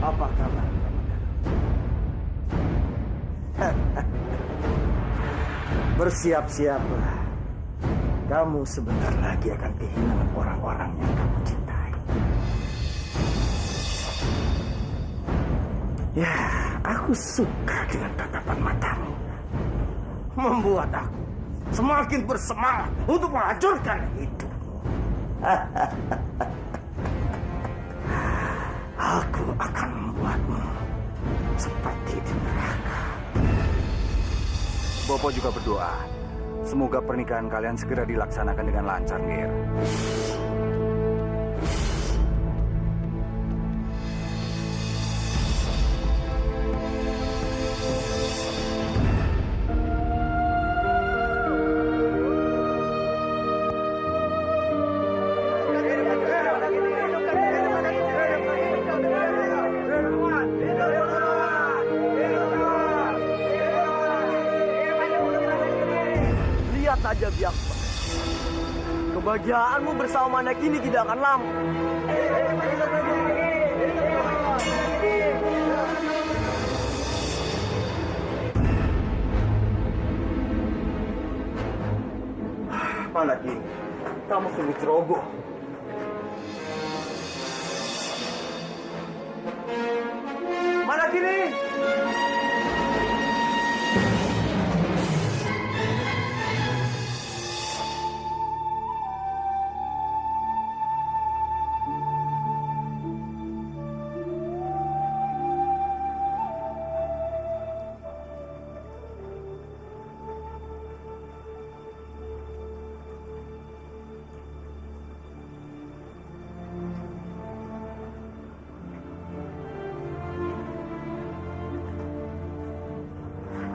Apa kabar kamu? Bersiap-siaplah. Kamu sebentar lagi akan kehilangan orang-orang yang kamu cintai. Ya, aku suka dengan tatapan matamu. Membuat aku semakin bersemangat untuk menghancurkan hidupmu. Aku akan membuatmu seperti di neraka. Bopo juga berdoa. Semoga pernikahan kalian segera dilaksanakan dengan lancar, Ngir. Lihat saja Byakpa. Kebahagiaanmu bersama anak ini tidak akan lama. Anak ini, kamu sungguh ceroboh. Mana kini?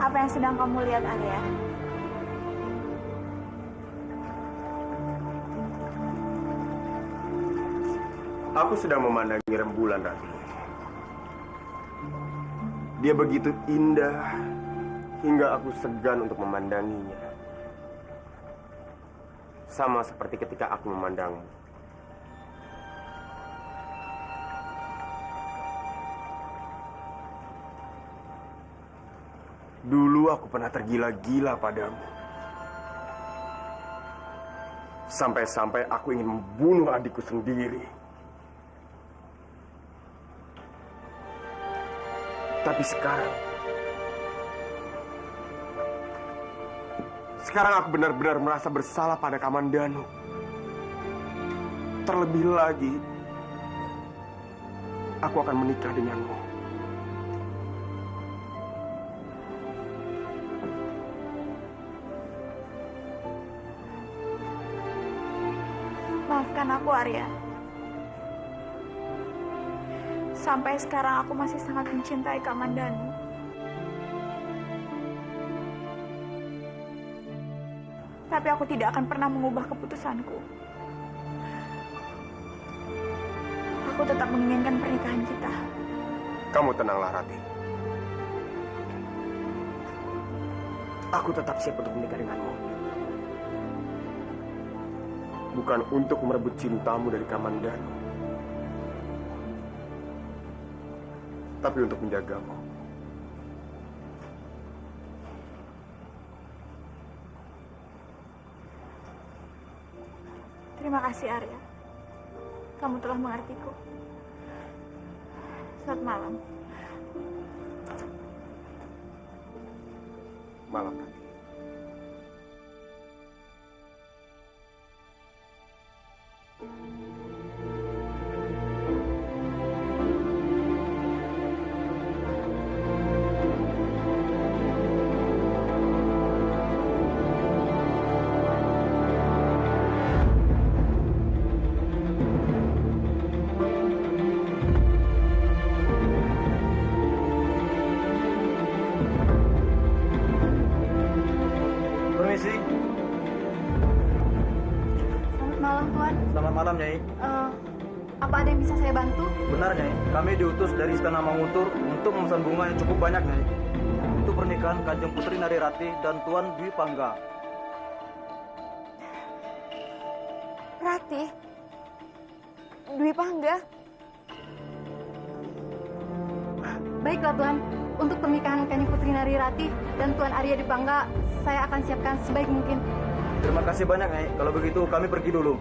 Apa yang sedang kamu lihat, Arya? Aku sedang memandangi rembulan, Rati. Dia begitu indah hingga aku segan untuk memandanginya. Sama seperti ketika aku memandangmu. Dulu aku pernah tergila-gila padamu. Sampai-sampai aku ingin membunuh adikku sendiri. Tapi sekarang aku benar-benar merasa bersalah pada Kamandanu. Terlebih lagi, aku akan menikah denganmu. Maafkan aku, Arya. Sampai sekarang aku masih sangat mencintai Kamandanu. Tapi aku tidak akan pernah mengubah keputusanku. Aku tetap menginginkan pernikahan kita. Kamu tenanglah, Rati. Aku tetap siap untuk menikah denganmu. Bukan untuk merebut cintamu dari Kamandanu, tapi untuk menjagamu. Terima kasih, Arya. Kamu telah mengertiku. Selamat malam. Malam, Rati. Permisi. Selamat malam, Tuan. Selamat malam, Nyai. Apa ada yang bisa saya bantu? Benar, Nyai. Kami diutus dari Istana Mangutur untuk memesan bunga yang cukup banyak, Nyai. Untuk pernikahan Kanjeng Putri Narirati dan Tuan Dwi Pangga. Rati? Dwi Pangga? Baiklah Tuan, untuk pernikahan Kanjeng Putri Nari Rati dan Tuan Arya Dipangga, saya akan siapkan sebaik mungkin. Terima kasih banyak, Nyai. Kalau begitu kami pergi dulu.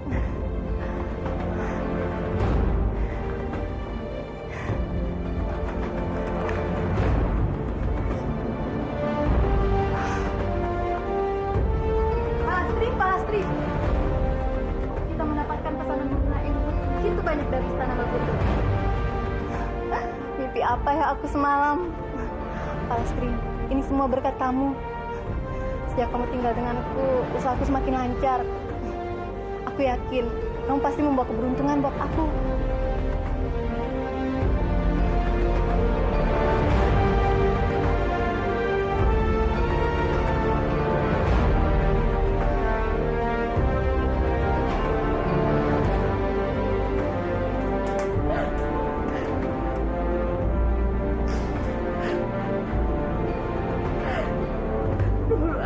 Palastri. Kita mendapatkan pesanan bunga yang begitu banyak dari Istana Maguntur. Mimpi apa ya aku semalam? Palastri, ini semua berkat kamu. Sejak kamu tinggal denganku, usahaku semakin lancar. Aku yakin kamu pasti membawa keberuntungan buat aku.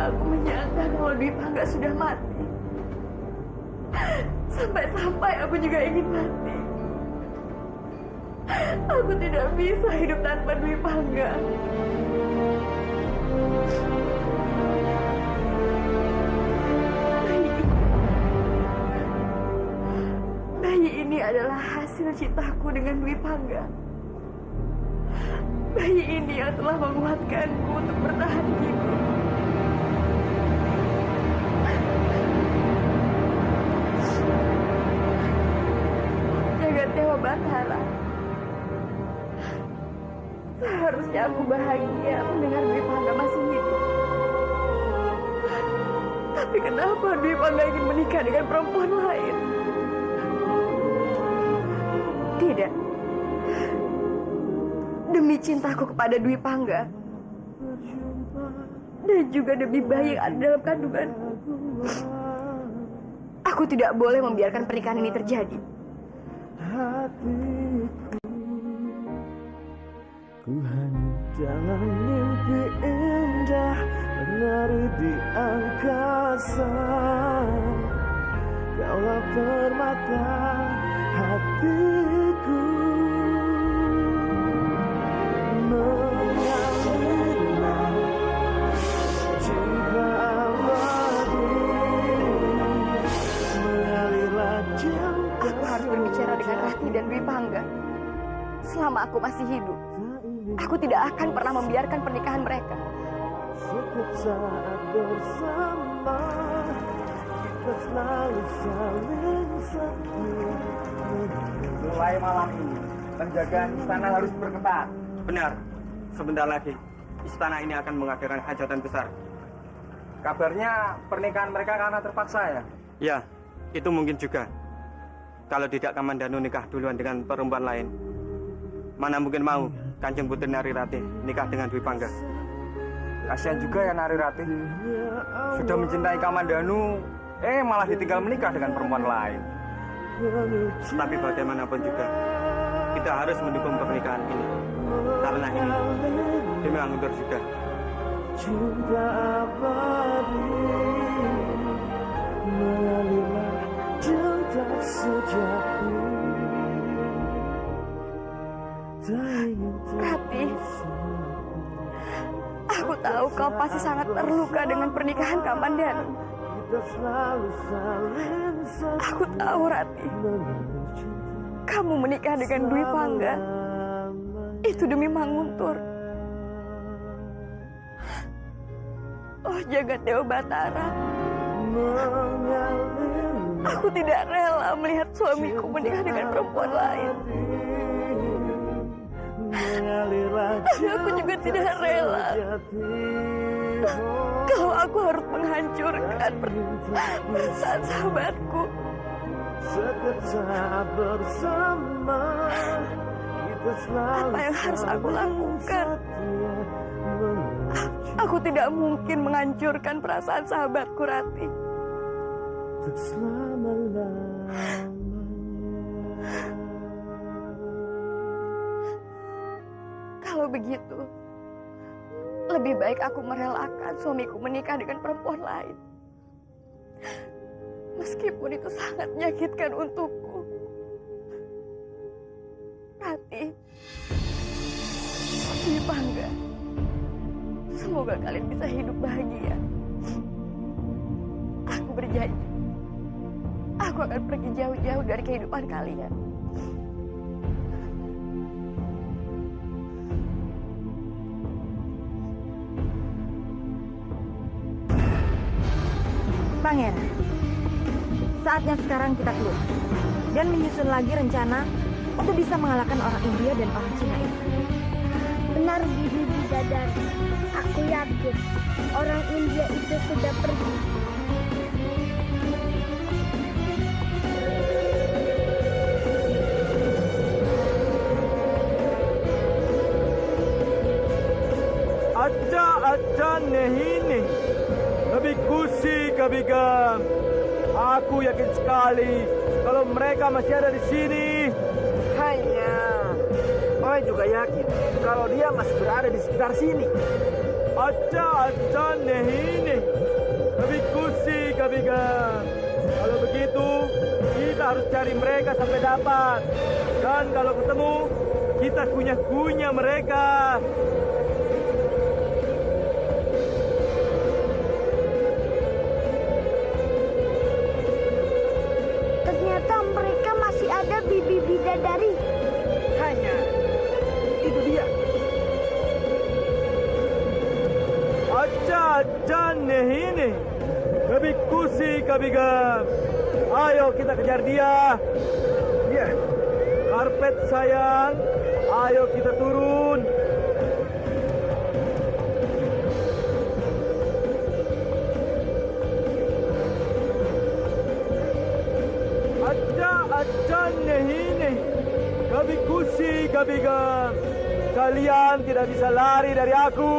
Aku menyangka kalau Dwi Pangga sudah mati. Sampai-sampai aku juga ingin mati. Aku tidak bisa hidup tanpa Dwi Pangga. Bayi ini adalah hasil cintaku dengan Dwi Pangga. Bayi ini yang telah menguatkanku untuk bertahan hidup. Dewa Batara. Seharusnya aku bahagia mendengar Dwi Pangga masih hidup. Tapi kenapa Dwi Pangga ingin menikah dengan perempuan lain? Tidak. Demi cintaku kepada Dwi Pangga dan juga demi bayi yang ada dalam kandunganku, aku tidak boleh membiarkan pernikahan ini terjadi. Hatiku, ku hanya dalam mimpi indah menari di angkasa. Kaulah permata hatiku, mengalirlah cinta abadi, mengalirlah cinta. Aku harus berbicara dengan Rati dan Dwi Pangga. Selama aku masih hidup, aku tidak akan pernah membiarkan pernikahan mereka. Setiap saat bersama, kita selalu saling setia. Mulai malam ini, penjagaan istana harus berketat. Benar. Sebentar lagi, istana ini akan mengadakan hajatan besar. Kabarnya pernikahan mereka karena terpaksa ya? Ya, itu mungkin juga. Kalau tidak Kamandanu nikah duluan dengan perempuan lain, mana mungkin mau Kanjeng Putri Nari Rati nikah dengan Dwi Pangga. Kasihan juga ya Nari Rati. Sudah mencintai Kamandanu, malah ditinggal menikah dengan perempuan lain. Tapi bagaimanapun juga, kita harus mendukung pernikahan ini. Karena ini demi Maguntur juga. Cinta abadi, mengalirlah cinta sejati. Rati, aku tahu kau pasti sangat terluka dengan pernikahan Kamandanu. Aku tahu, Rati, kamu menikah dengan Dwi Pangga itu demi Manguntur. Oh jagat Dewa Batara, aku tidak rela melihat suamiku menikah dengan perempuan lain. Tapi aku juga tidak rela kalau aku harus menghancurkan perasaan sahabatku. Apa yang harus aku lakukan? Aku tidak mungkin menghancurkan perasaan sahabatku, Rati. Kalau begitu, lebih baik aku merelakan suamiku menikah dengan perempuan lain. Meskipun itu sangat menyakitkan untukku. Rati, Dwi Semoga kalian bisa hidup bahagia. Aku berjanji, aku akan pergi jauh-jauh dari kehidupan kalian. Pangeran, saatnya sekarang kita keluar dan menyusun lagi rencana untuk bisa mengalahkan orang India dan orang Cina itu. Benar, Bibi Bidadari. Aku yakin orang India itu sudah pergi. अच्छा नहीं कभी खुशी कभी गम. Aku yakin sekali kalau mereka masih ada di sini. Hanya Oi juga yakin kalau dia masih berada di sekitar sini. अच्छा नहीं कभी खुशी कभी गम. Kalau begitu kita harus cari mereka sampai dapat. Dan kalau ketemu kita kunyah-kunyah mereka. Ternyata mereka masih ada, Bibi Bidadari. Hanya itu dia. अच्छा नहीं कभी खुशी कभी गम. Ayo kita kejar dia. Ya, karpet sayang. Ayo kita turun. अच्छा नहीं कभी खुशी कभी गम. Kalian tidak bisa lari dari aku.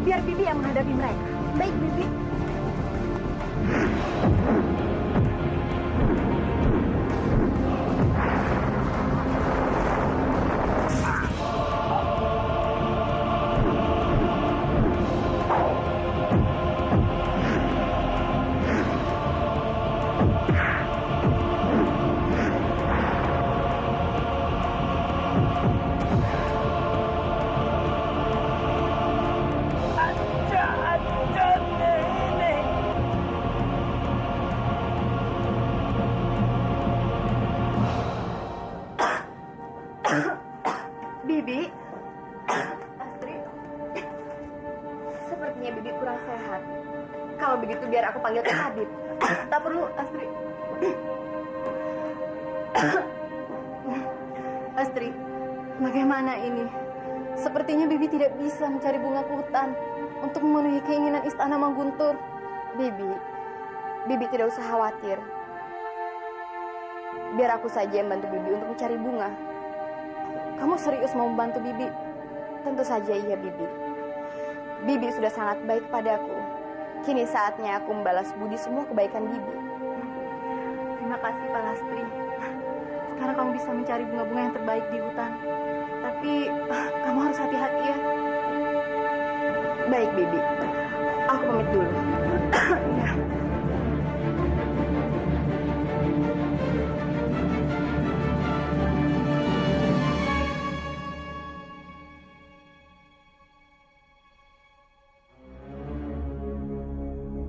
Biar Bibi yang menghadapi mereka. Baik, Bibi. Bibi, Astri, sepertinya Bibi kurang sehat. Kalau begitu biar aku panggil tabib. Tak perlu, Astri. Astri, bagaimana ini? Sepertinya Bibi tidak bisa mencari bunga ke hutan untuk memenuhi keinginan istana Mangguntur. Bibi tidak usah khawatir. Biar aku saja yang bantu Bibi untuk mencari bunga. Kamu serius mau membantu Bibi? Tentu saja iya, Bibi. Bibi sudah sangat baik padaku. Kini saatnya aku membalas budi semua kebaikan Bibi. Terima kasih, Pak Lastri. Sekarang kamu bisa mencari bunga-bunga yang terbaik di hutan. Tapi kamu harus hati-hati ya. Baik, Bibi. Aku pamit dulu. Ya.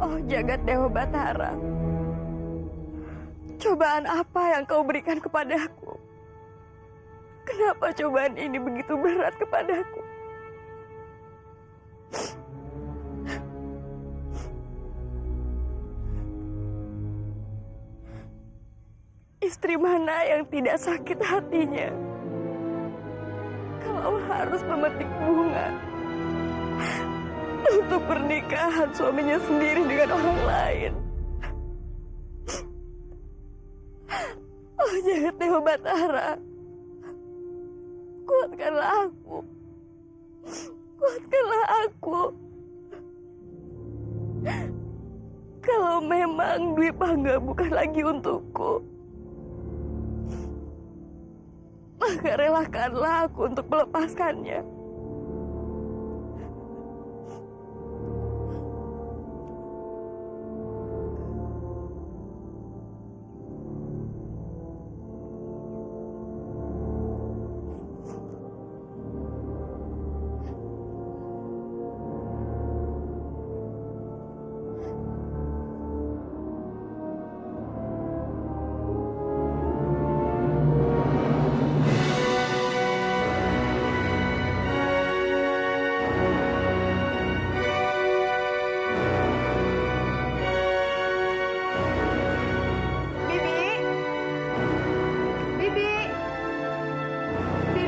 Oh jagat Dewa Batara, cobaan apa yang kau berikan kepadaku? Kenapa cobaan ini begitu berat kepadaku? Istri mana yang tidak sakit hatinya kalau harus memetik bunga untuk pernikahan suaminya sendiri dengan orang lain? Oh jagat Dewa Batara, kuatkanlah aku. Kuatkanlah aku. Kalau memang Dwi Pangga bukan lagi untukku, maka relakanlah aku untuk melepaskannya.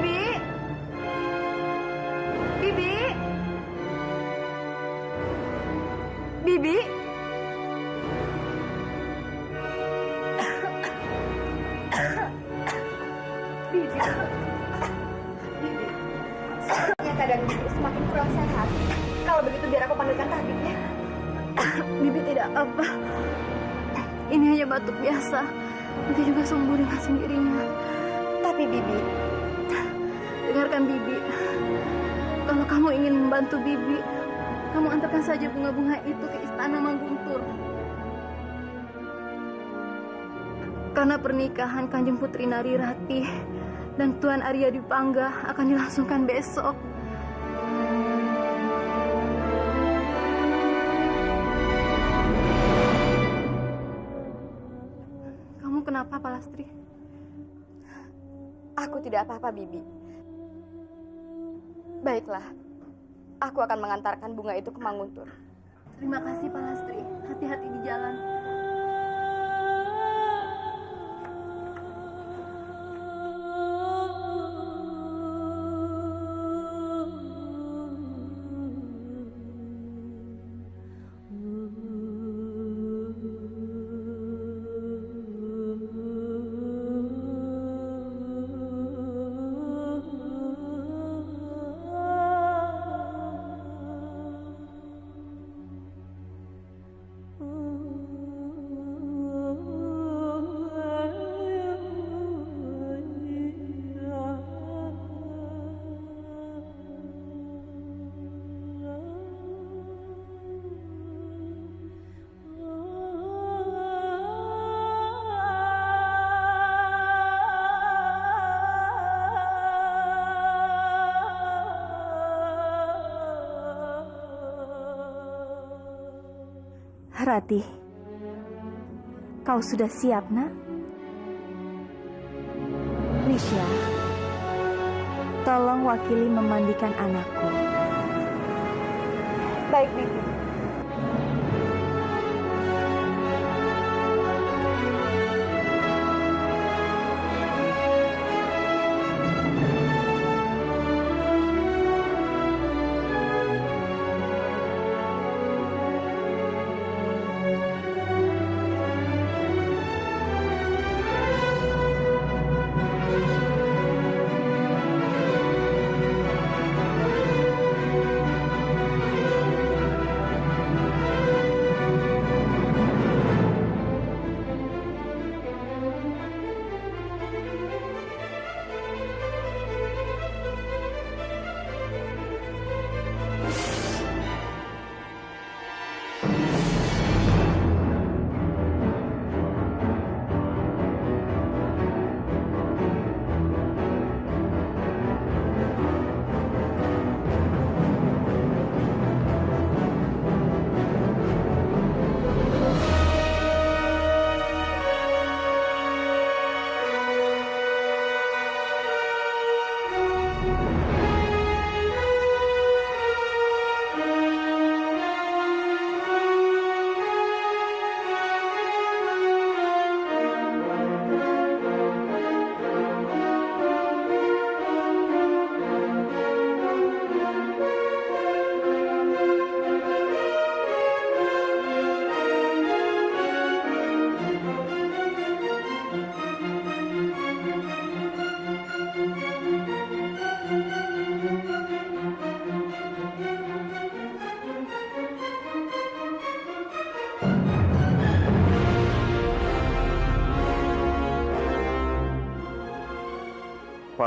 Bibi? Bibi. Bibi. Sepertinya keadaan Bibi semakin kurang sehat. Kalau begitu biar aku panggilkan tabib ya. Bibi tidak apa. Ini hanya batuk biasa. Nanti juga sembuh dengan sendirinya. Tapi Bibi, dengarkan Bibi. Kalau kamu ingin membantu Bibi, kamu antarkan saja bunga-bunga itu ke istana Mangguntur. Karena pernikahan Kanjeng Putri Nari Ratih dan Tuan Arya Dipangga akan dilangsungkan besok. Kamu kenapa, Palastri? aku tidak apa-apa, Bibi. Baiklah, aku akan mengantarkan bunga itu ke Mangguntur. Terima kasih, Palastri. Hati-hati di jalan. Ratih, kau sudah siap, nak? Risha, tolong wakili memandikan anakku. Baik, Bibi.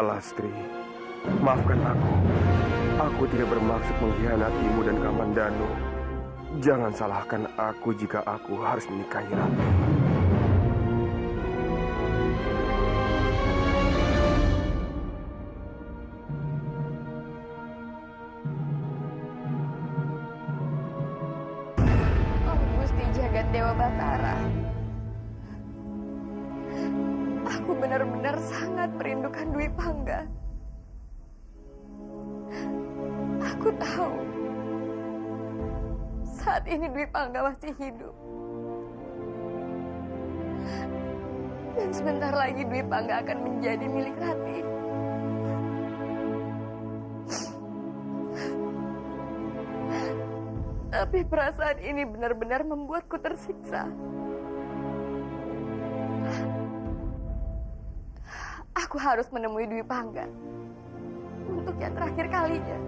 Palastri, maafkan aku. Aku tidak bermaksud mengkhianatimu dan Kamandanu. Jangan salahkan aku jika aku harus menikahi Rati. Oh Gusti Jagat Dewa Batara, aku benar-benar sangat merindukan Dwi Pangga. Aku tahu saat ini Dwi Pangga masih hidup. Dan sebentar lagi Dwi Pangga akan menjadi milik Rati. Tapi perasaan ini benar-benar membuatku tersiksa. Aku harus menemui Dwi Pangga untuk yang terakhir kalinya,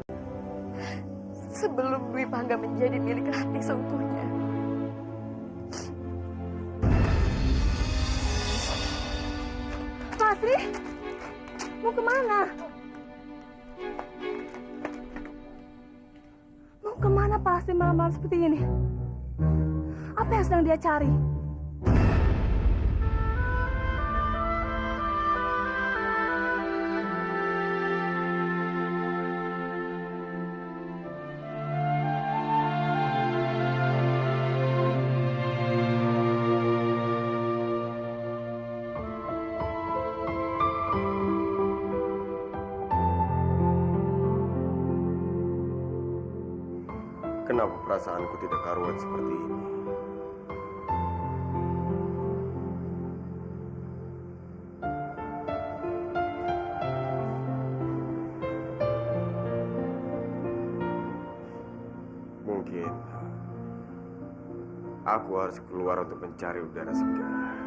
sebelum Dwi Pangga menjadi milik Rati seutuhnya. Palastri, mau kemana? Mau kemana Palastri malam-malam seperti ini? Apa yang sedang dia cari? Kenapa perasaanku tidak karuan seperti ini? Mungkin aku harus keluar untuk mencari udara segar.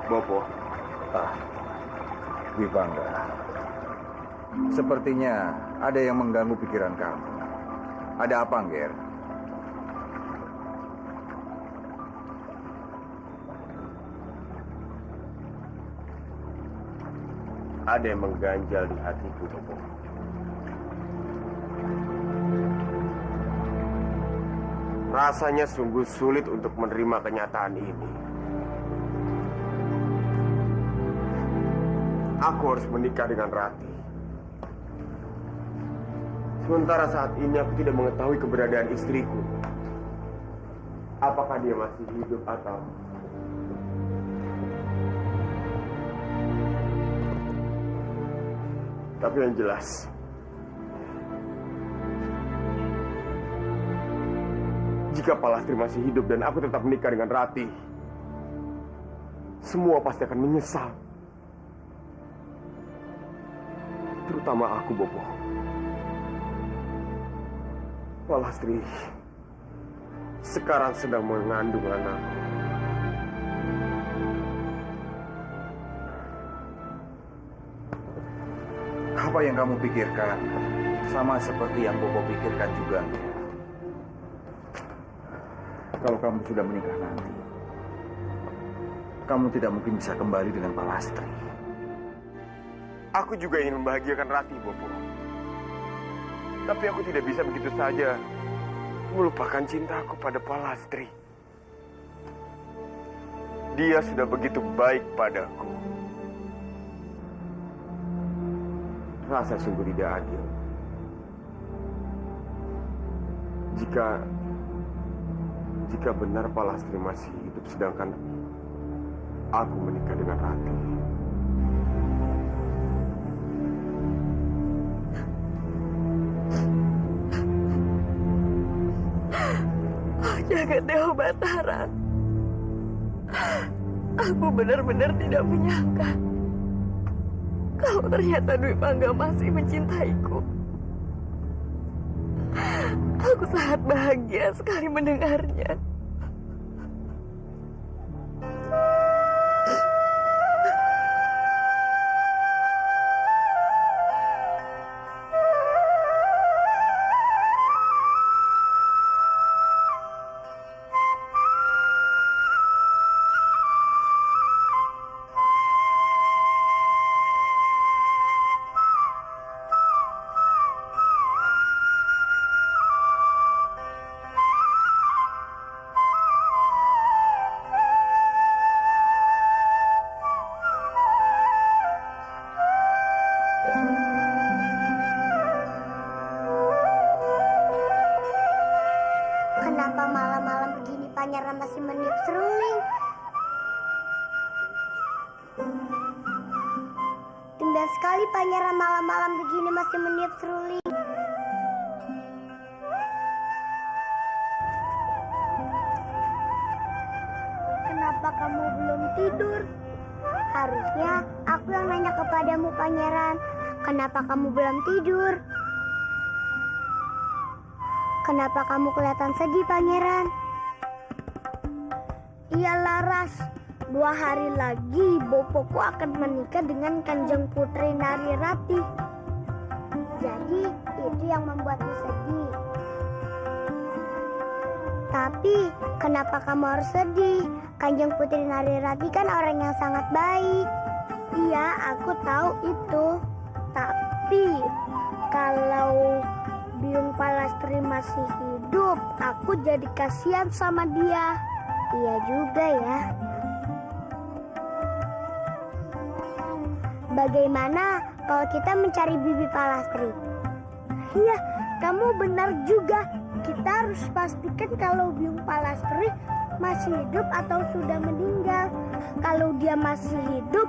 Bopo. Dwi Pangga. Sepertinya ada yang mengganggu pikiran kamu. Ada apa, Angger? Ada yang mengganjal di hatiku, Bopo. Rasanya sungguh sulit untuk menerima kenyataan ini. Aku harus menikah dengan Rati. Sementara saat ini aku tidak mengetahui keberadaan istriku. Apakah dia masih hidup atau... Tapi yang jelas, jika Palastri masih hidup dan aku tetap menikah dengan Rati, semua pasti akan menyesal. Terutama aku, Bopo. Palastri sekarang sedang mengandung anak. Apa yang kamu pikirkan sama seperti yang Bopo pikirkan juga, Angger. Kalau kamu sudah menikah nanti, kamu tidak mungkin bisa kembali dengan Palastri. Aku juga ingin membahagiakan Rati, Bopo. Tapi aku tidak bisa begitu saja melupakan cintaku pada Palastri. Dia sudah begitu baik padaku. Rasa sungguh tidak adil. Jika benar Palastri masih hidup sedangkan aku menikah dengan Rati. Jagat Dewa Batara, aku benar-benar tidak menyangka kalau ternyata Dwi Pangga masih mencintaiku. Aku sangat bahagia sekali mendengarnya. Kenapa malam-malam begini Pangeran masih meniup seruling? Tumben sekali Pangeran malam-malam begini masih meniup seruling. Kenapa kamu belum tidur? Harusnya aku yang nanya kepadamu, Pangeran. Kenapa kamu belum tidur? Kenapa kamu kelihatan sedih, Pangeran? Iya, Laras. 2 hari lagi bopoku akan menikah dengan Kanjeng Putri Narirati. Jadi itu yang membuatmu sedih. Tapi kenapa kamu harus sedih? Kanjeng Putri Narirati kan orang yang sangat baik. Iya, aku tahu itu. Tapi kalau Biung Palastri masih hidup, aku jadi kasihan sama dia. Iya juga ya. Bagaimana kalau kita mencari Bibi Palastri? Iya, kamu benar juga. Kita harus pastikan kalau Biung Palastri masih hidup atau sudah meninggal. Kalau dia masih hidup,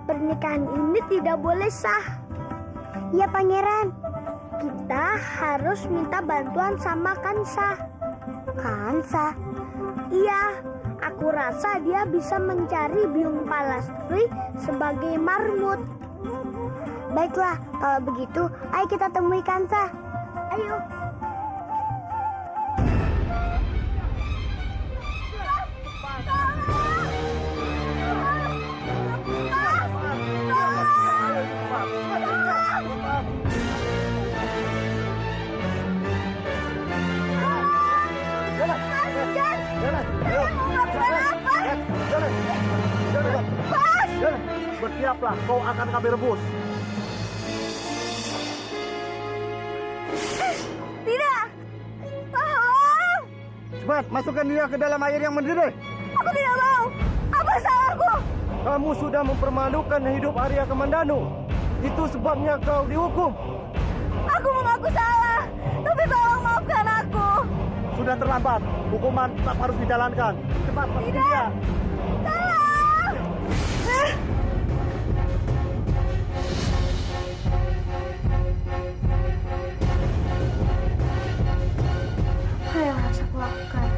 pernikahan ini tidak boleh sah. Ya, Pangeran. Kita harus minta bantuan sama Kansa. Kansa? Iya, aku rasa dia bisa mencari Biung Palastri sebagai marmut. Baiklah, kalau begitu, ayo kita temui Kansa. Ayo. Bersiaplah, kau akan kami rebus. Tidak! Tolong! Cepat, masukkan dia ke dalam air yang mendidih. Aku tidak mau! Apa salahku? Kamu sudah mempermalukan hidup Arya Kamandanu. Itu sebabnya kau dihukum. Aku mengaku salah, tapi tolong maafkan aku. Sudah terlambat, hukuman tetap harus dijalankan. Cepat, masukin dia. Tolong! Apa yang harus aku lakukan?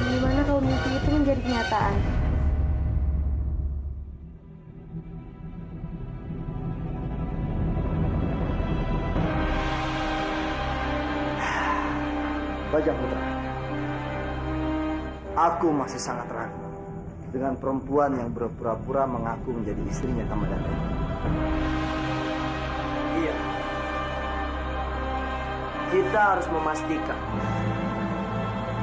Bagaimana kalau mimpi itu menjadi kenyataan? Bajang Putra, aku masih sangat ragu dengan perempuan yang berpura-pura mengaku menjadi istrinya Kamandanu. Iya, kita harus memastikan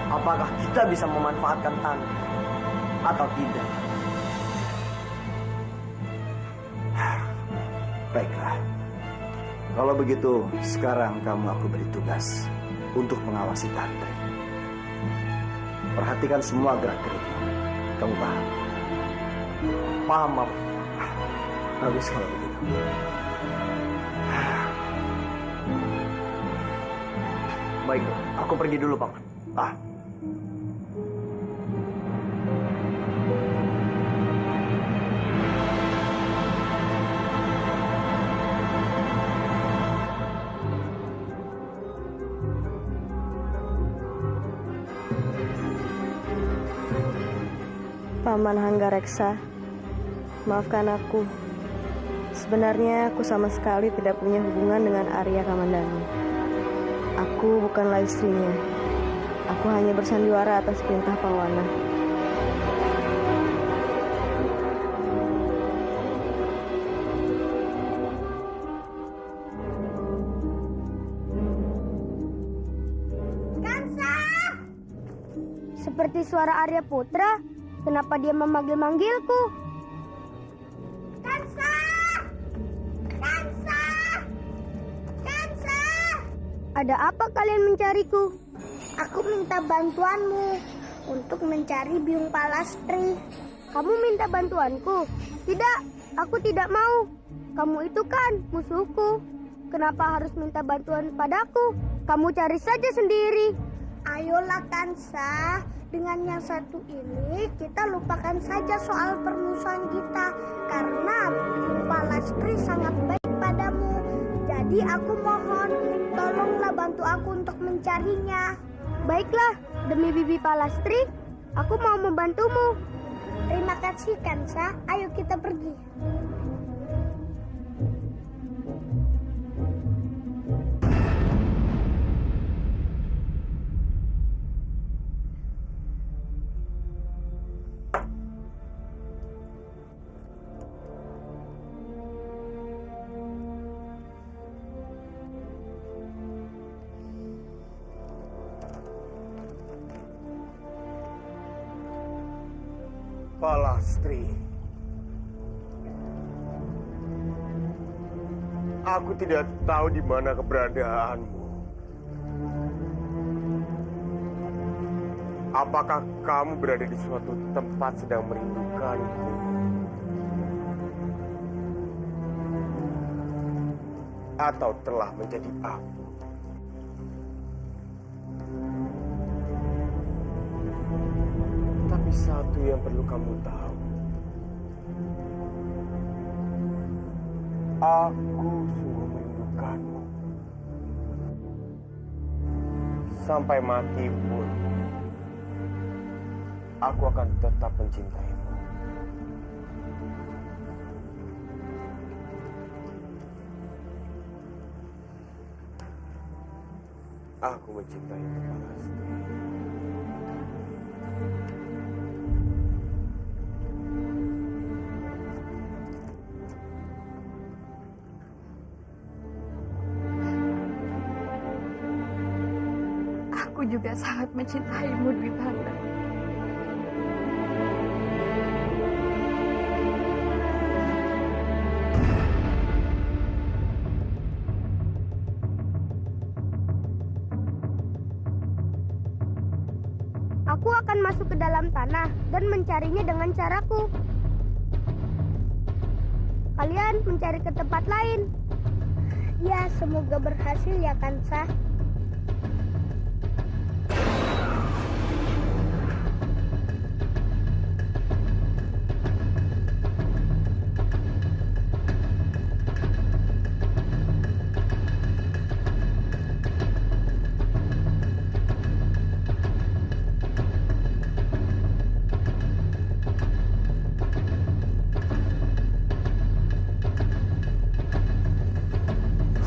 apakah kita bisa memanfaatkan tanah atau tidak. Baiklah, kalau begitu sekarang kamu aku beri tugas untuk mengawasi Tantri. Perhatikan semua gerak-geriknya. Kamu paham? Paham, Mam. Bagus kalau begitu. Baik, aku pergi dulu, Paman. Paman Hanggareksa, maafkan aku. Sebenarnya aku sama sekali tidak punya hubungan dengan Arya Kamandanu. Aku bukanlah istrinya. Aku hanya bersandiwara atas perintah Pawana. Kansa! Seperti suara Arya Putra. Kenapa dia memanggil-manggilku? Kansa! Kansa! Kansa! Ada apa kalian mencariku? Aku minta bantuanmu untuk mencari Biung Palastri. Kamu minta bantuanku? Tidak, aku tidak mau. Kamu itu kan musuhku. Kenapa harus minta bantuan padaku? Kamu cari saja sendiri. Ayolah Kansa, dengan yang satu ini kita lupakan saja soal permusuhan kita. Karena Biung Palastri sangat baik padamu. Jadi aku mohon, tolonglah bantu aku untuk mencarinya. Baiklah, demi Bibi Palastri, aku mau membantumu. Terima kasih Kansa, ayo kita pergi. Palastri, aku tidak tahu di mana keberadaanmu. Apakah kamu berada di suatu tempat sedang merindukanku? Atau telah menjadi abu? Tapi satu yang perlu kamu tahu. Aku sungguh merindukanmu. Sampai mati pun, aku akan tetap mencintaimu. Aku mencintaimu, Palastri. Aku juga sangat mencintaimu, Dwi Bangga. Aku akan masuk ke dalam tanah dan mencarinya dengan caraku. Kalian mencari ke tempat lain. Ya, semoga berhasil ya Kansa.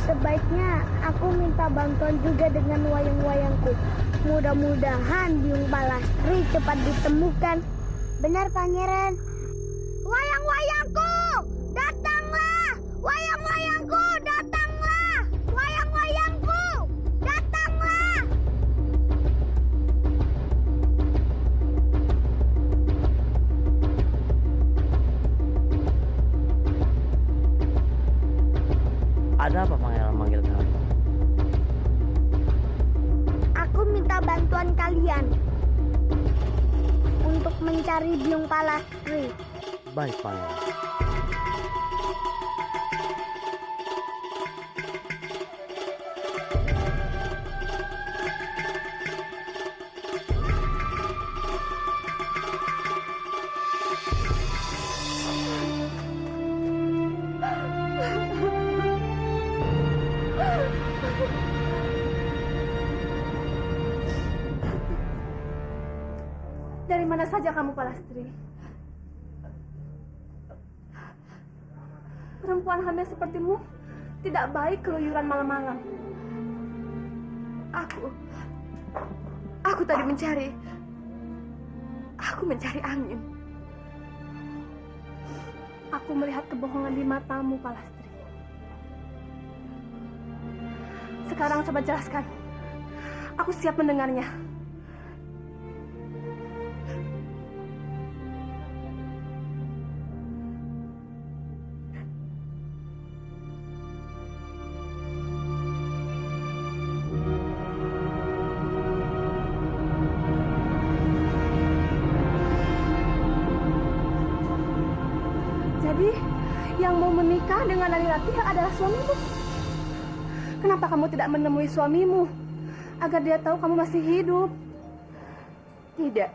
Sebaiknya aku minta bantuan juga dengan wayang-wayangku. Mudah-mudahan Biung Palastri cepat ditemukan. Benar, Pangeran. Wayang-wayangku, datanglah! Wayang-wayangku, datanglah! Wayang-wayangku, datanglah! Ada apa Pangeran manggil kamu? Aku minta bantuan kalian untuk mencari Biung Palastri. Baik Pangeran. Dari mana saja kamu, Palastri? Perempuan hamil sepertimu tidak baik keluyuran malam-malam. Aku tadi mencari angin. Aku melihat kebohongan di matamu, Palastri. Sekarang coba jelaskan. Aku siap mendengarnya. Jadi, yang mau menikah dengan Narirati adalah suamimu. Kenapa kamu tidak menemui suamimu agar dia tahu kamu masih hidup? Tidak.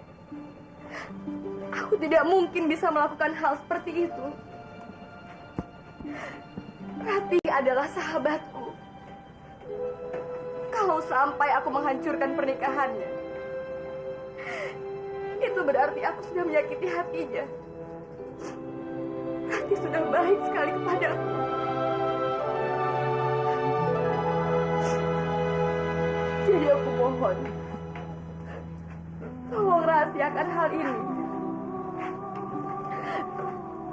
Aku tidak mungkin bisa melakukan hal seperti itu. Rati adalah sahabatku. Kalau sampai aku menghancurkan pernikahannya, itu berarti aku sudah menyakiti hatinya. Rati sudah baik sekali kepadaku. Jadi aku mohon, tolong rahasiakan hal ini.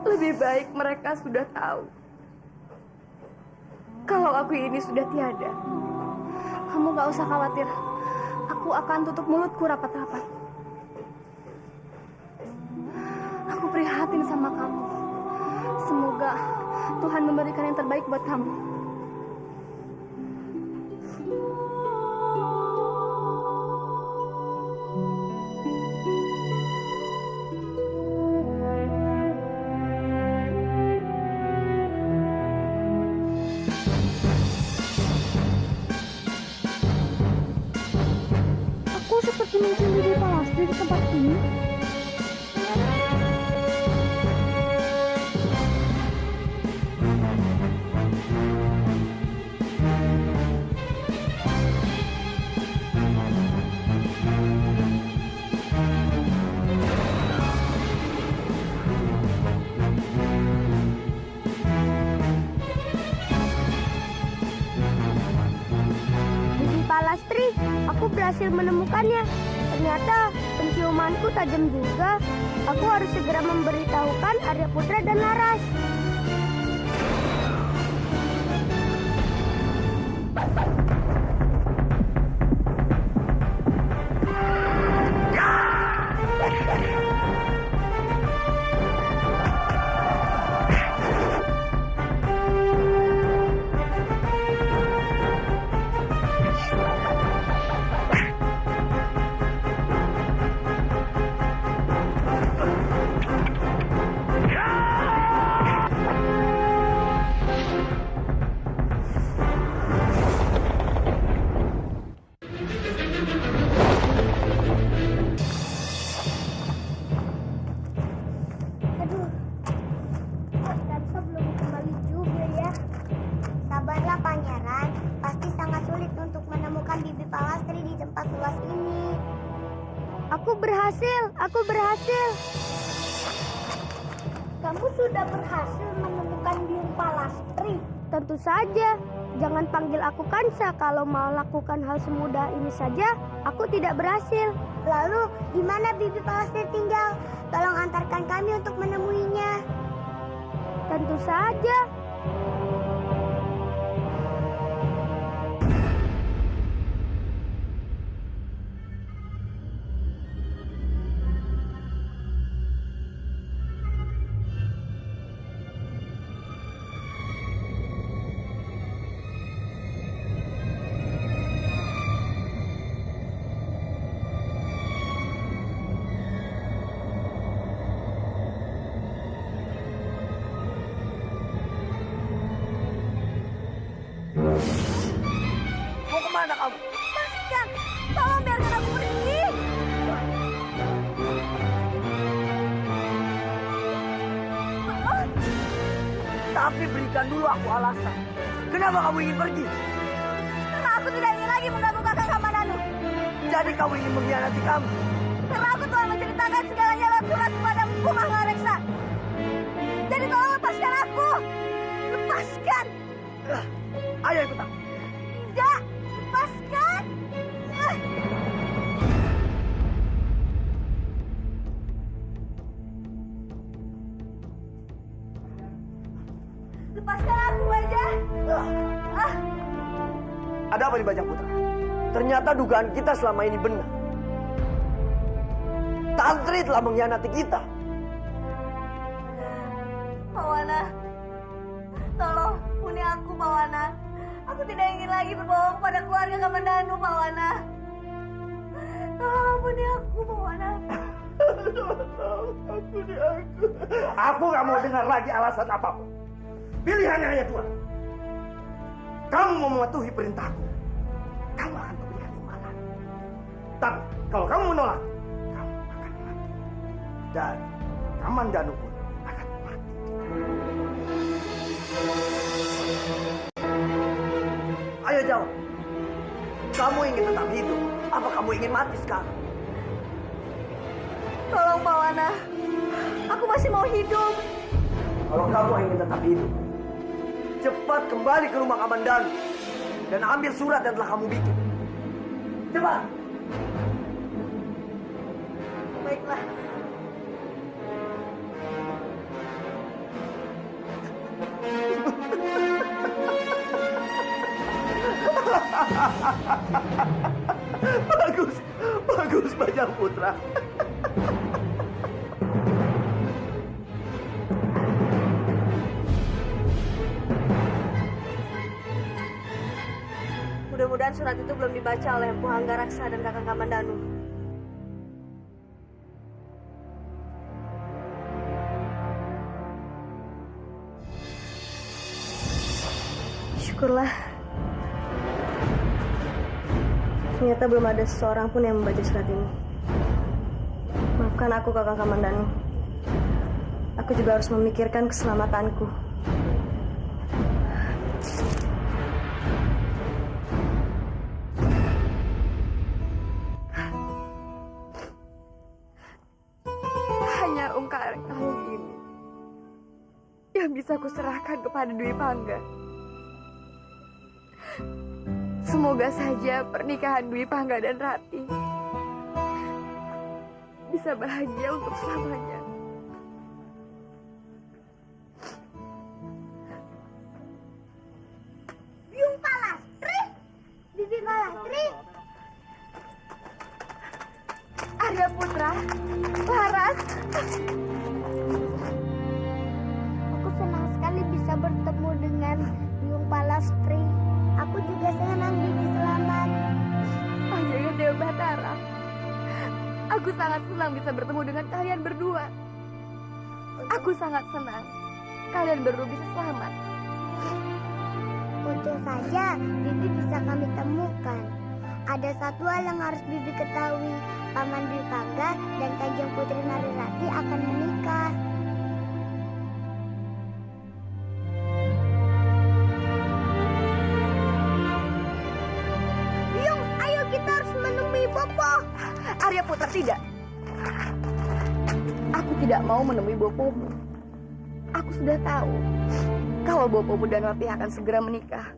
Lebih baik mereka sudah tahu kalau aku ini sudah tiada. Kamu gak usah khawatir. Aku akan tutup mulutku rapat-rapat. Aku prihatin sama kamu. Semoga Tuhan memberikan yang terbaik buat kamu. Aku seperti mencium Bibi Palastri di tempat ini. Bibi Palastri, aku berhasil menemukannya. Ternyata penciumanku tajam juga. Aku harus segera memberitahukan Arya Putra dan Laras. Aduh, Dansa belum kembali juga ya. Sabarlah pangeran, pasti sangat sulit untuk menemukan Bibi Palastri di tempat luas ini. Aku berhasil. Kamu sudah berhasil menemukan Bibi Palastri? Tentu saja. Jangan panggil aku Kansa. Kalau mau lakukan hal semudah ini saja, aku tidak berhasil. Lalu, di mana Bibi Palastri tinggal? Tolong antarkan kami untuk menemuinya. Tentu saja. Mau kemana kamu? Lepaskan! Tolong biarkan aku pergi! Tapi berikan dulu aku alasan. Kenapa kamu ingin pergi? Karena aku tidak ingin lagi mengganggu kakak Kamandanu. Jadi kamu ingin mengkhianati kami? Karena aku telah menceritakan segalanya lewat surat kepada Maharaja Reksa. Jadi tolong lepaskan aku. Lepaskan! Ayo ikut aku. Tidak, lepaskan. Lepaskan aku, Bajang. Ada apa nih Bajang Putra? Ternyata dugaan kita selama ini benar. Tantri telah mengkhianati kita. Pawana, tolong puni aku, Pawana. Aku tidak ingin lagi berbohong pada keluarga Kamandanu, Pawana. Tolong ampuni aku, Pawana. Ampuni aku. Aku gak mau dengar lagi alasan apapun. Pilihannya hanya dua. Kamu mau mematuhi perintahku, kamu akan memberikan imbalan. Tapi kalau kamu menolak, kamu akan mati. Dan Kamandanu pun akan mati. Ayo jawab. Kamu ingin tetap hidup? Apa kamu ingin mati sekarang? Tolong, Pawana. Aku masih mau hidup. Kalau kamu ingin tetap hidup, cepat kembali ke rumah Kamandanu dan ambil surat yang telah kamu bikin. Cepat. Baiklah. Bagus, bagus Bajang Putra. Mudah-mudahan surat itu belum dibaca oleh Empu Hanggaraksa dan Kakang Kamandanu. Syukurlah. Ternyata belum ada seseorang pun yang membaca surat ini. Maafkan aku, Kakang Kamandanu. Aku juga harus memikirkan keselamatanku. Hanya ungkapan kamu ini yang bisa kuserahkan kepada Dwi Pangga. Semoga saja pernikahan Dwi Pangga dan Rati bisa bahagia untuk selamanya. Biung Palastri, Bibi Palastri. Arya Putra, Laras. Aku senang sekali bisa bertemu dengan Biung Palastri. Aku juga senang Bibi selamat. Panjangan Dewa Batara. Aku sangat senang bisa bertemu dengan kalian berdua. Aku sangat senang kalian berdua bisa selamat. Untung saja Bibi bisa kami temukan. Ada satu hal yang harus Bibi ketahui. Paman Dwi Pangga dan Kanjeng Putri Narirati akan menikah. Biung, ayo kita harus menemui Bopo. Arya Putra tidak. Aku tidak mau menemui Bopomu. Aku sudah tahu kalau Bopomu dan Rati akan segera menikah.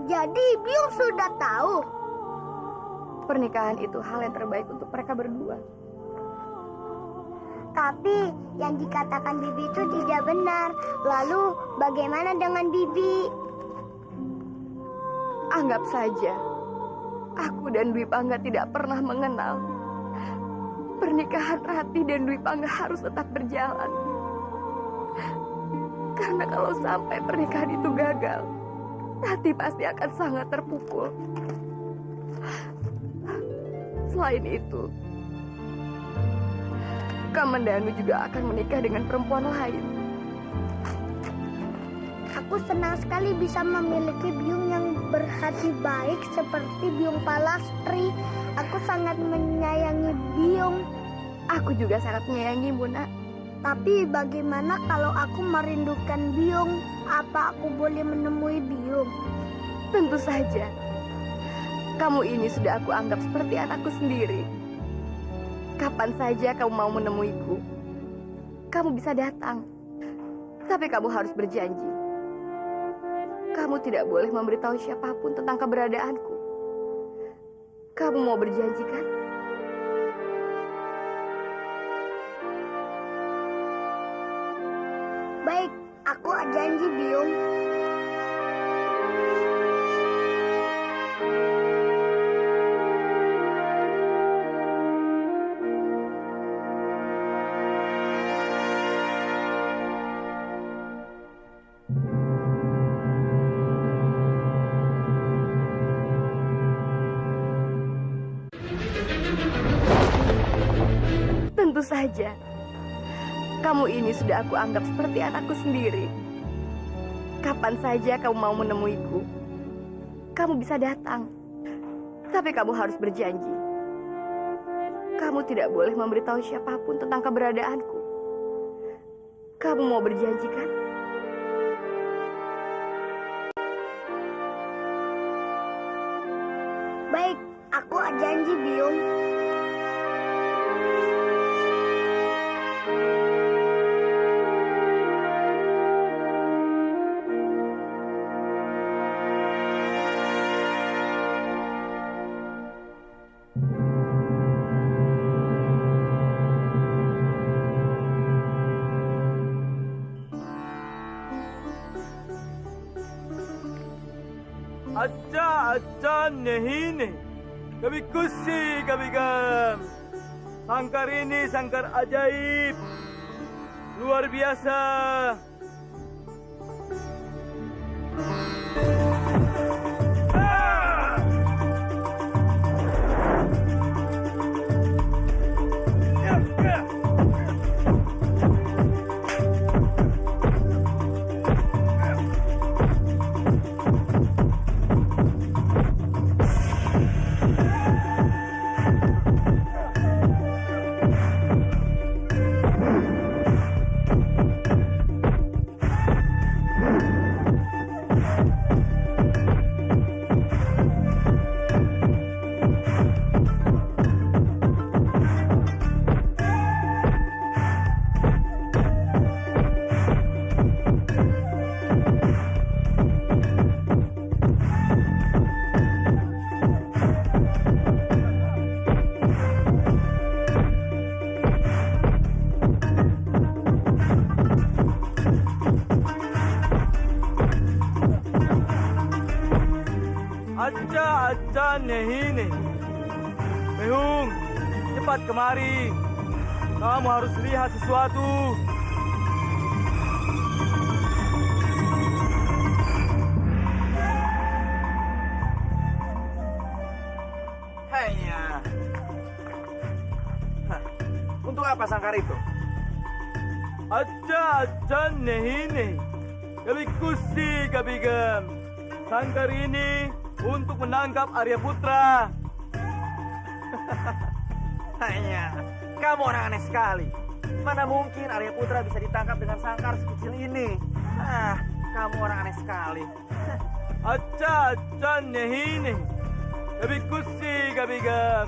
Jadi Biung sudah tahu. Pernikahan itu hal yang terbaik untuk mereka berdua. Tapi yang dikatakan Bibi itu tidak benar. Lalu bagaimana dengan Bibi? Anggap saja aku dan Dwi Pangga tidak pernah mengenal. Pernikahan Rati dan Dwi Pangga harus tetap berjalan. Karena kalau sampai pernikahan itu gagal, Rati pasti akan sangat terpukul. Selain itu, Kamandanu juga akan menikah dengan perempuan lain. Aku senang sekali bisa memiliki Biung yang berhati baik seperti Biung Palastri. Aku sangat menyayangi Biung. Aku juga sangat menyayangimu, Nak. Tapi bagaimana kalau aku merindukan Biung? Apa aku boleh menemui Biung? Tentu saja. Kamu ini sudah aku anggap seperti anakku sendiri. Kapan saja kamu mau menemuiku, kamu bisa datang. Tapi kamu harus berjanji Kamu tidak boleh memberitahu siapapun tentang keberadaanku. Kamu mau berjanji kan? Baik, aku janji, Biung. Tentu saja. Kamu ini sudah aku anggap seperti anakku sendiri. Kapan saja kamu mau menemuiku, kamu bisa datang. Tapi kamu harus berjanji. Kamu tidak boleh memberitahu siapapun tentang keberadaanku. Kamu mau berjanji kan? Baik, aku janji, Biung. अच्छा नहीं नहीं, कभी खुशी कभी गम. Sangkar ini sangkar ajaib, luar biasa. अच्छा नहीं. Behung, cepat kemari. Kamu harus lihat sesuatu. Hanya. Untuk apa sangkar itu? अच्छा नहीं. Kami kusi kami gam. Sangkar ini untuk menangkap Arya Putra. Hanya, kamu orang aneh sekali. Mana mungkin Arya Putra bisa ditangkap dengan sangkar sekecil ini? Kamu orang aneh sekali. अच्छा नहीं. Kami kusi kami gam.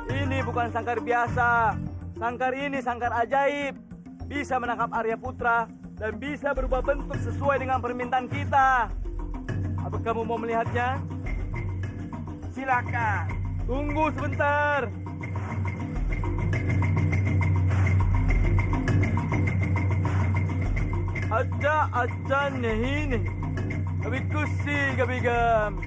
Ini bukan sangkar biasa. Sangkar ini sangkar ajaib. Bisa menangkap Arya Putra dan bisa berubah bentuk sesuai dengan permintaan kita. Apa kamu mau melihatnya? Silakan. Tunggu sebentar. अच्छा नहीं. Kami kusi kami gam.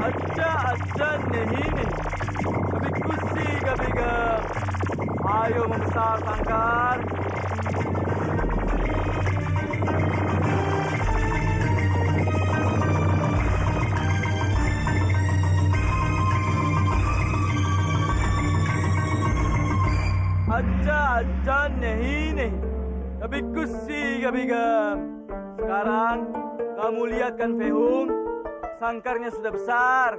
अच्छा नहीं. Kami kusi kami gam. Ayo membesar sangkar. अच्छा नहीं. Kami kusi kami gam. Sekarang kamu lihat kan Fehung, sangkarnya sudah besar.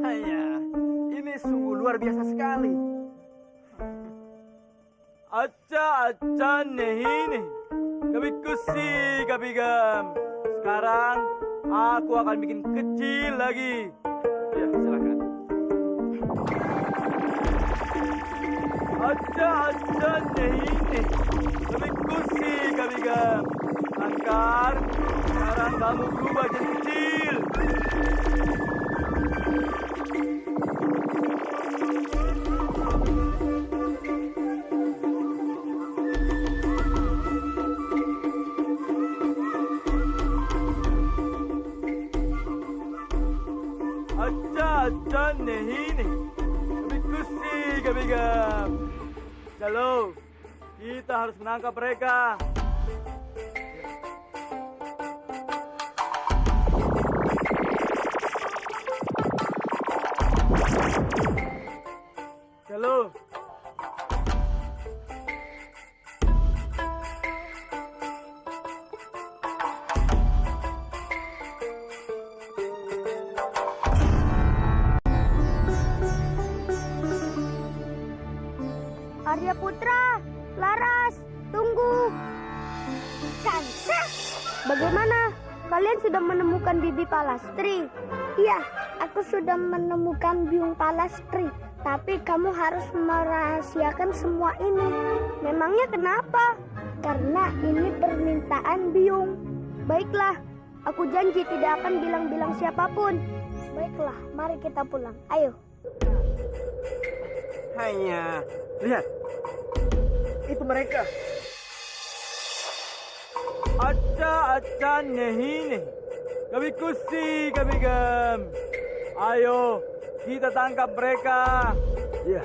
Hanya, ini sungguh luar biasa sekali. अच्छा नहीं. Kami kusi kami gam. Sekarang aku akan bikin kecil lagi. Ya, अच्छा नहीं nih. Lebih kusi kabigam. Angkar, sekarang kamu berubah jadi kecil. अच्छा नहीं nih. Lebih kusi kabigam. Chalo, kita harus menangkap mereka. Chalo. Arya Putra, Laras, tunggu. Kansa, bagaimana? Kalian sudah menemukan Bibi Palastri? Iya, aku sudah menemukan Biung Palastri. Tapi kamu harus merahasiakan semua ini. Memangnya kenapa? Karena ini permintaan Biung. Baiklah, aku janji tidak akan bilang-bilang siapapun. Baiklah, mari kita pulang. Ayo. Hanya, lihat. Itu mereka. अच्छा नहीं nih. Kami kusi, kami gam. Ayo, kita tangkap mereka. Iya.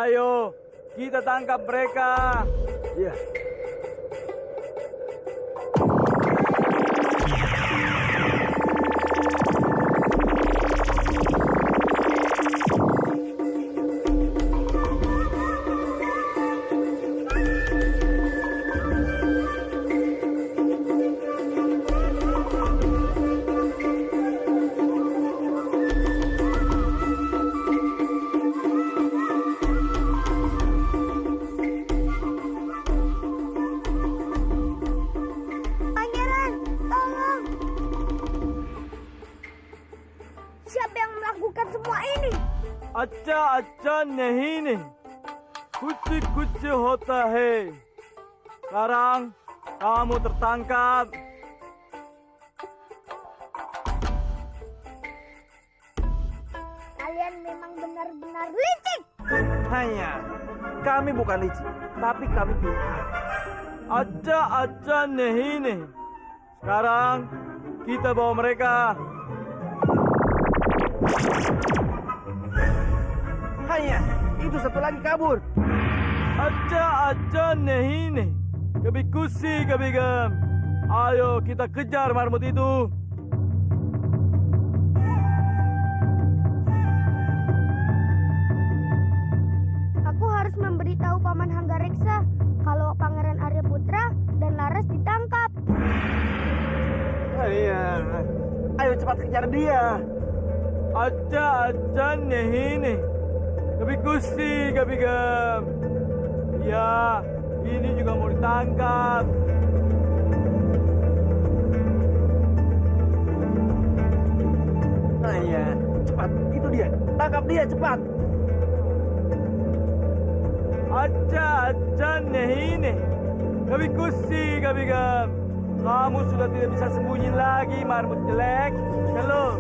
Ayo, kita tangkap mereka. Iya. Pangeran, tolong. Siapa yang melakukan semua ini? अच्छा नहीं nih. कुछ होता है. Sekarang kamu tertangkap. Kalian memang benar-benar licik. Hanya, kami bukan licik, tapi kami pintar. अच्छा नहीं nih. Sekarang kita bawa mereka. Hanya, itu satu lagi kabur. अच्छा नहीं nih. Kami kusi, kami gam. Ayo kita kejar marmut itu. Aku harus memberitahu Paman Hanggareksa kalau Pangeran Arya Putra dan Laras ditangkap. Iya. Ayo cepat kejar dia. अच्छा नहीं nih. Kami kusi, kami gam. Ya, ini juga mau ditangkap. Iya, cepat. Itu dia. Tangkap dia cepat. अच्छा नहीं nih. Kami kusi, kami gam. Kamu sudah tidak bisa sembunyi lagi, marmut jelek. Halo.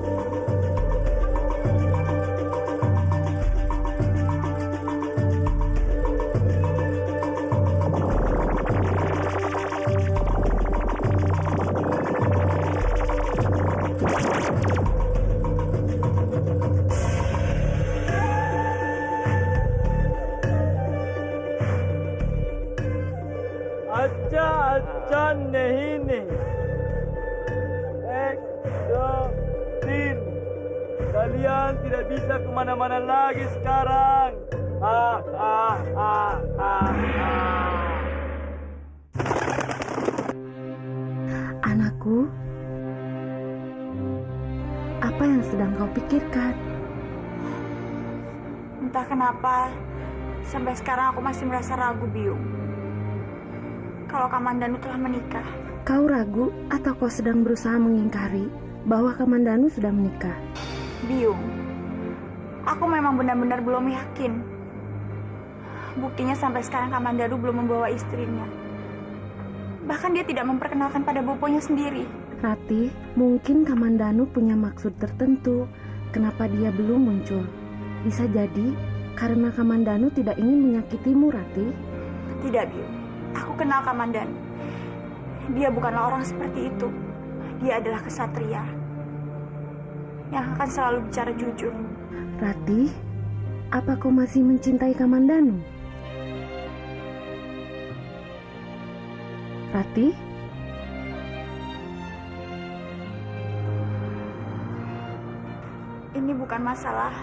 अच्छा नहीं nih. 1, 2, 3. Kalian tidak bisa kemana-mana lagi sekarang. Anakku, apa yang sedang kau pikirkan? Entah kenapa, sampai sekarang aku masih merasa ragu, Biung. Kalau Kamandanu telah menikah. Kau ragu atau kau sedang berusaha mengingkari bahwa Kamandanu sudah menikah? Biung, aku memang benar-benar belum yakin. Buktinya sampai sekarang Kamandanu belum membawa istrinya. Bahkan dia tidak memperkenalkan pada boponya sendiri. Ratih, mungkin Kamandanu punya maksud tertentu kenapa dia belum muncul. Bisa jadi karena Kamandanu tidak ingin menyakitimu, Ratih. Tidak, Biung. Aku kenal Kamandanu. Dia bukanlah orang seperti itu. Dia adalah kesatria yang akan selalu bicara jujur. Ratih, apa kau masih mencintai Kamandanu? Ratih? Ini bukan masalah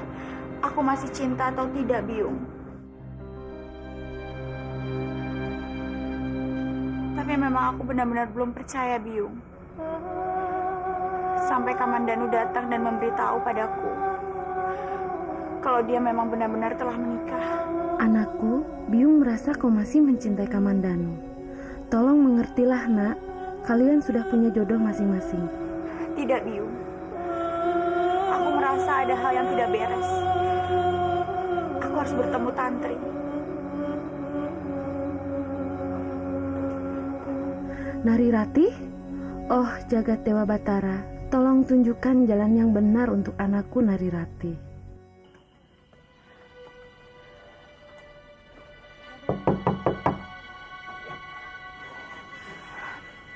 aku masih cinta atau tidak, Biung. Tapi memang aku benar-benar belum percaya, Biung. Sampai Kamandanu datang dan memberitahu padaku kalau dia memang benar-benar telah menikah. Anakku, Biung merasa kau masih mencintai Kamandanu. Tolong mengertilah, nak. Kalian sudah punya jodoh masing-masing. Tidak, Biung. Aku merasa ada hal yang tidak beres. Aku harus bertemu Tantri. Nari Ratih? Oh, jagat Dewa Batara, tolong tunjukkan jalan yang benar untuk anakku Nari Ratih.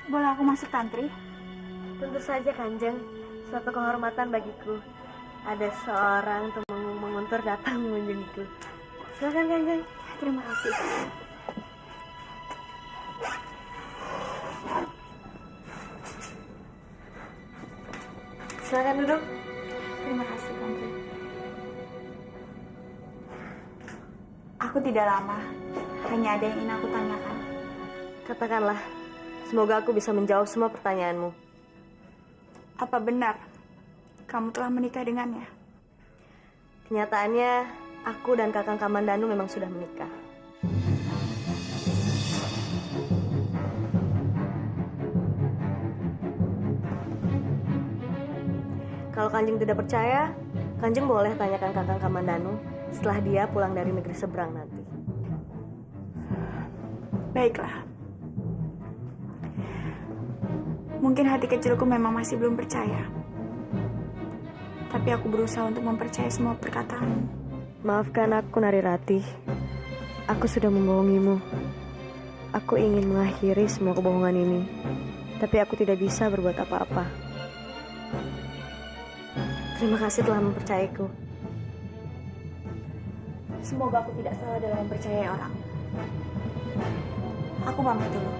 Boleh aku masuk, Tantri? Tentu saja, Kanjeng. Suatu kehormatan bagiku. Ada seorang temenggung menguntur datang mengunjungiku. Silakan, Kanjeng. Terima kasih. Silakan duduk. Terima kasih, Tantri. Aku tidak lama. Hanya ada yang ingin aku tanyakan. Katakanlah. Semoga aku bisa menjawab semua pertanyaanmu. Apa benar kamu telah menikah dengannya? Kenyataannya, aku dan Kakang Kamandanu memang sudah menikah. Kalau Kanjeng tidak percaya, Kanjeng boleh tanyakan Kakang Kamandanu setelah dia pulang dari negeri seberang nanti. Baiklah. Mungkin hati kecilku memang masih belum percaya. Tapi aku berusaha untuk mempercayai semua perkataanmu. Maafkan aku, Nari Ratih. Aku sudah membohongimu. Aku ingin mengakhiri semua kebohongan ini. Tapi aku tidak bisa berbuat apa-apa. Terima kasih telah mempercayaiku. Semoga aku tidak salah dalam mempercayai orang. Aku pamit dulu.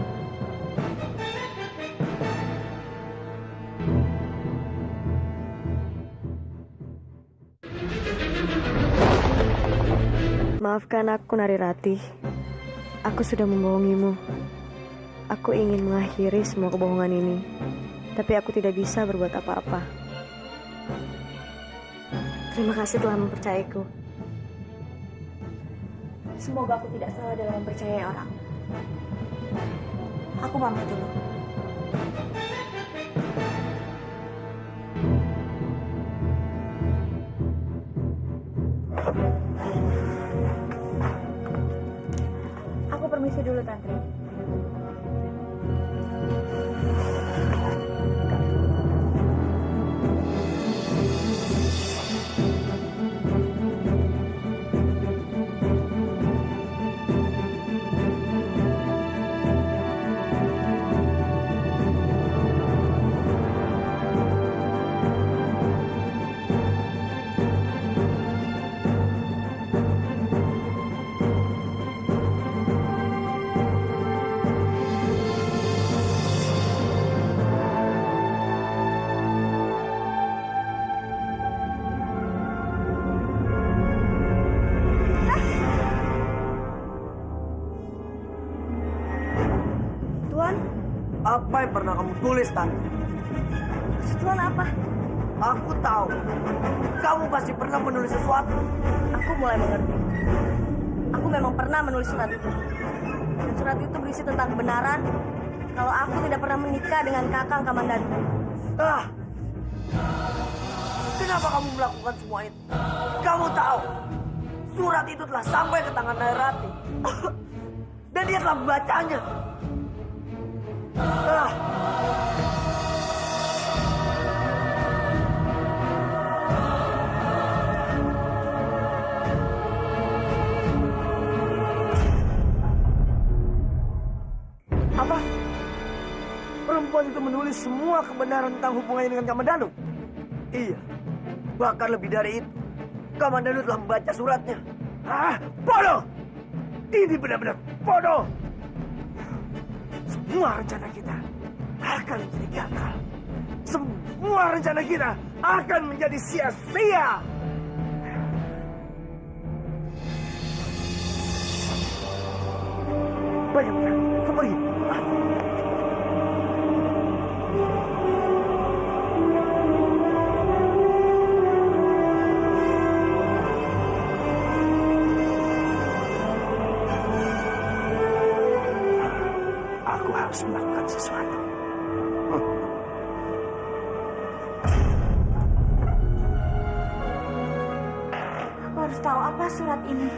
Maafkan aku, Nari Ratih. Aku sudah membohongimu. Aku ingin mengakhiri semua kebohongan ini. Tapi aku tidak bisa berbuat apa-apa. Terima kasih telah mempercayaiku. Semoga aku tidak salah dalam mempercayai orang. Aku pamit dulu. Aku permisi dulu, Tantri. Apa yang pernah kamu tulis, Tantri? Tuan apa? Aku tahu. Kamu pasti pernah menulis sesuatu. Aku mulai mengerti. Aku memang pernah menulis surat itu. Dan surat itu berisi tentang kebenaran kalau aku tidak pernah menikah dengan Kakang Kamandanu. Kenapa kamu melakukan semua itu? Kamu tahu, surat itu telah sampai ke tangan Nairati. Dan dia telah membacanya. Apa? Perempuan itu menulis semua kebenaran tentang hubungannya dengan Kamandanu? Iya. Bahkan lebih dari itu. Kamandanu telah membaca suratnya. Bodoh! Ini benar-benar bodoh! Semua rencana kita akan menjadi gagal. Semua rencana kita akan menjadi sia-sia. Banyak, pergi. Aku harus melakukan sesuatu. Aku harus tahu apa surat ini.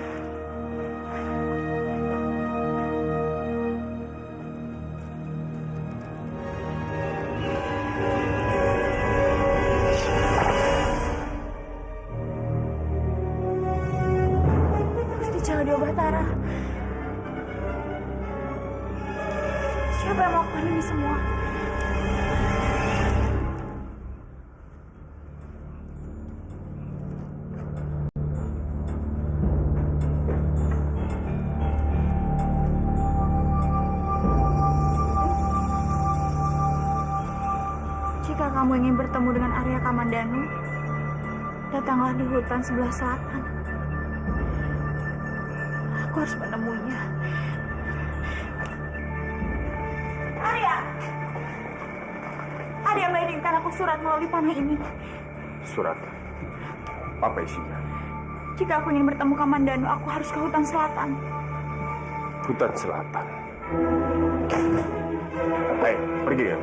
Gusti Cahyo Batara. Siapa yang melakukan ini semua? Jika kamu ingin bertemu dengan Arya Kamandanu, datanglah di hutan sebelah selatan. Aku harus menemuinya. Arya mengirimkan aku surat melalui panah ini. Surat? Apa isinya? Jika aku ingin bertemu Kamandanu, aku harus ke hutan selatan. Hutan selatan. Hei, pergi ya.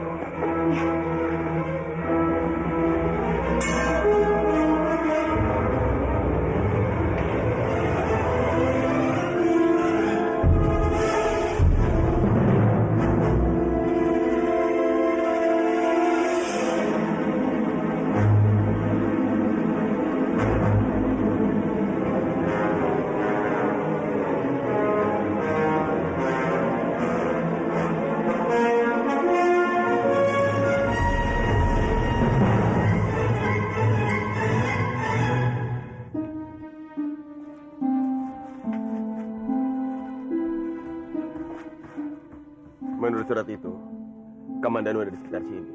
Menurut surat itu, Kamandanu ada di sekitar sini.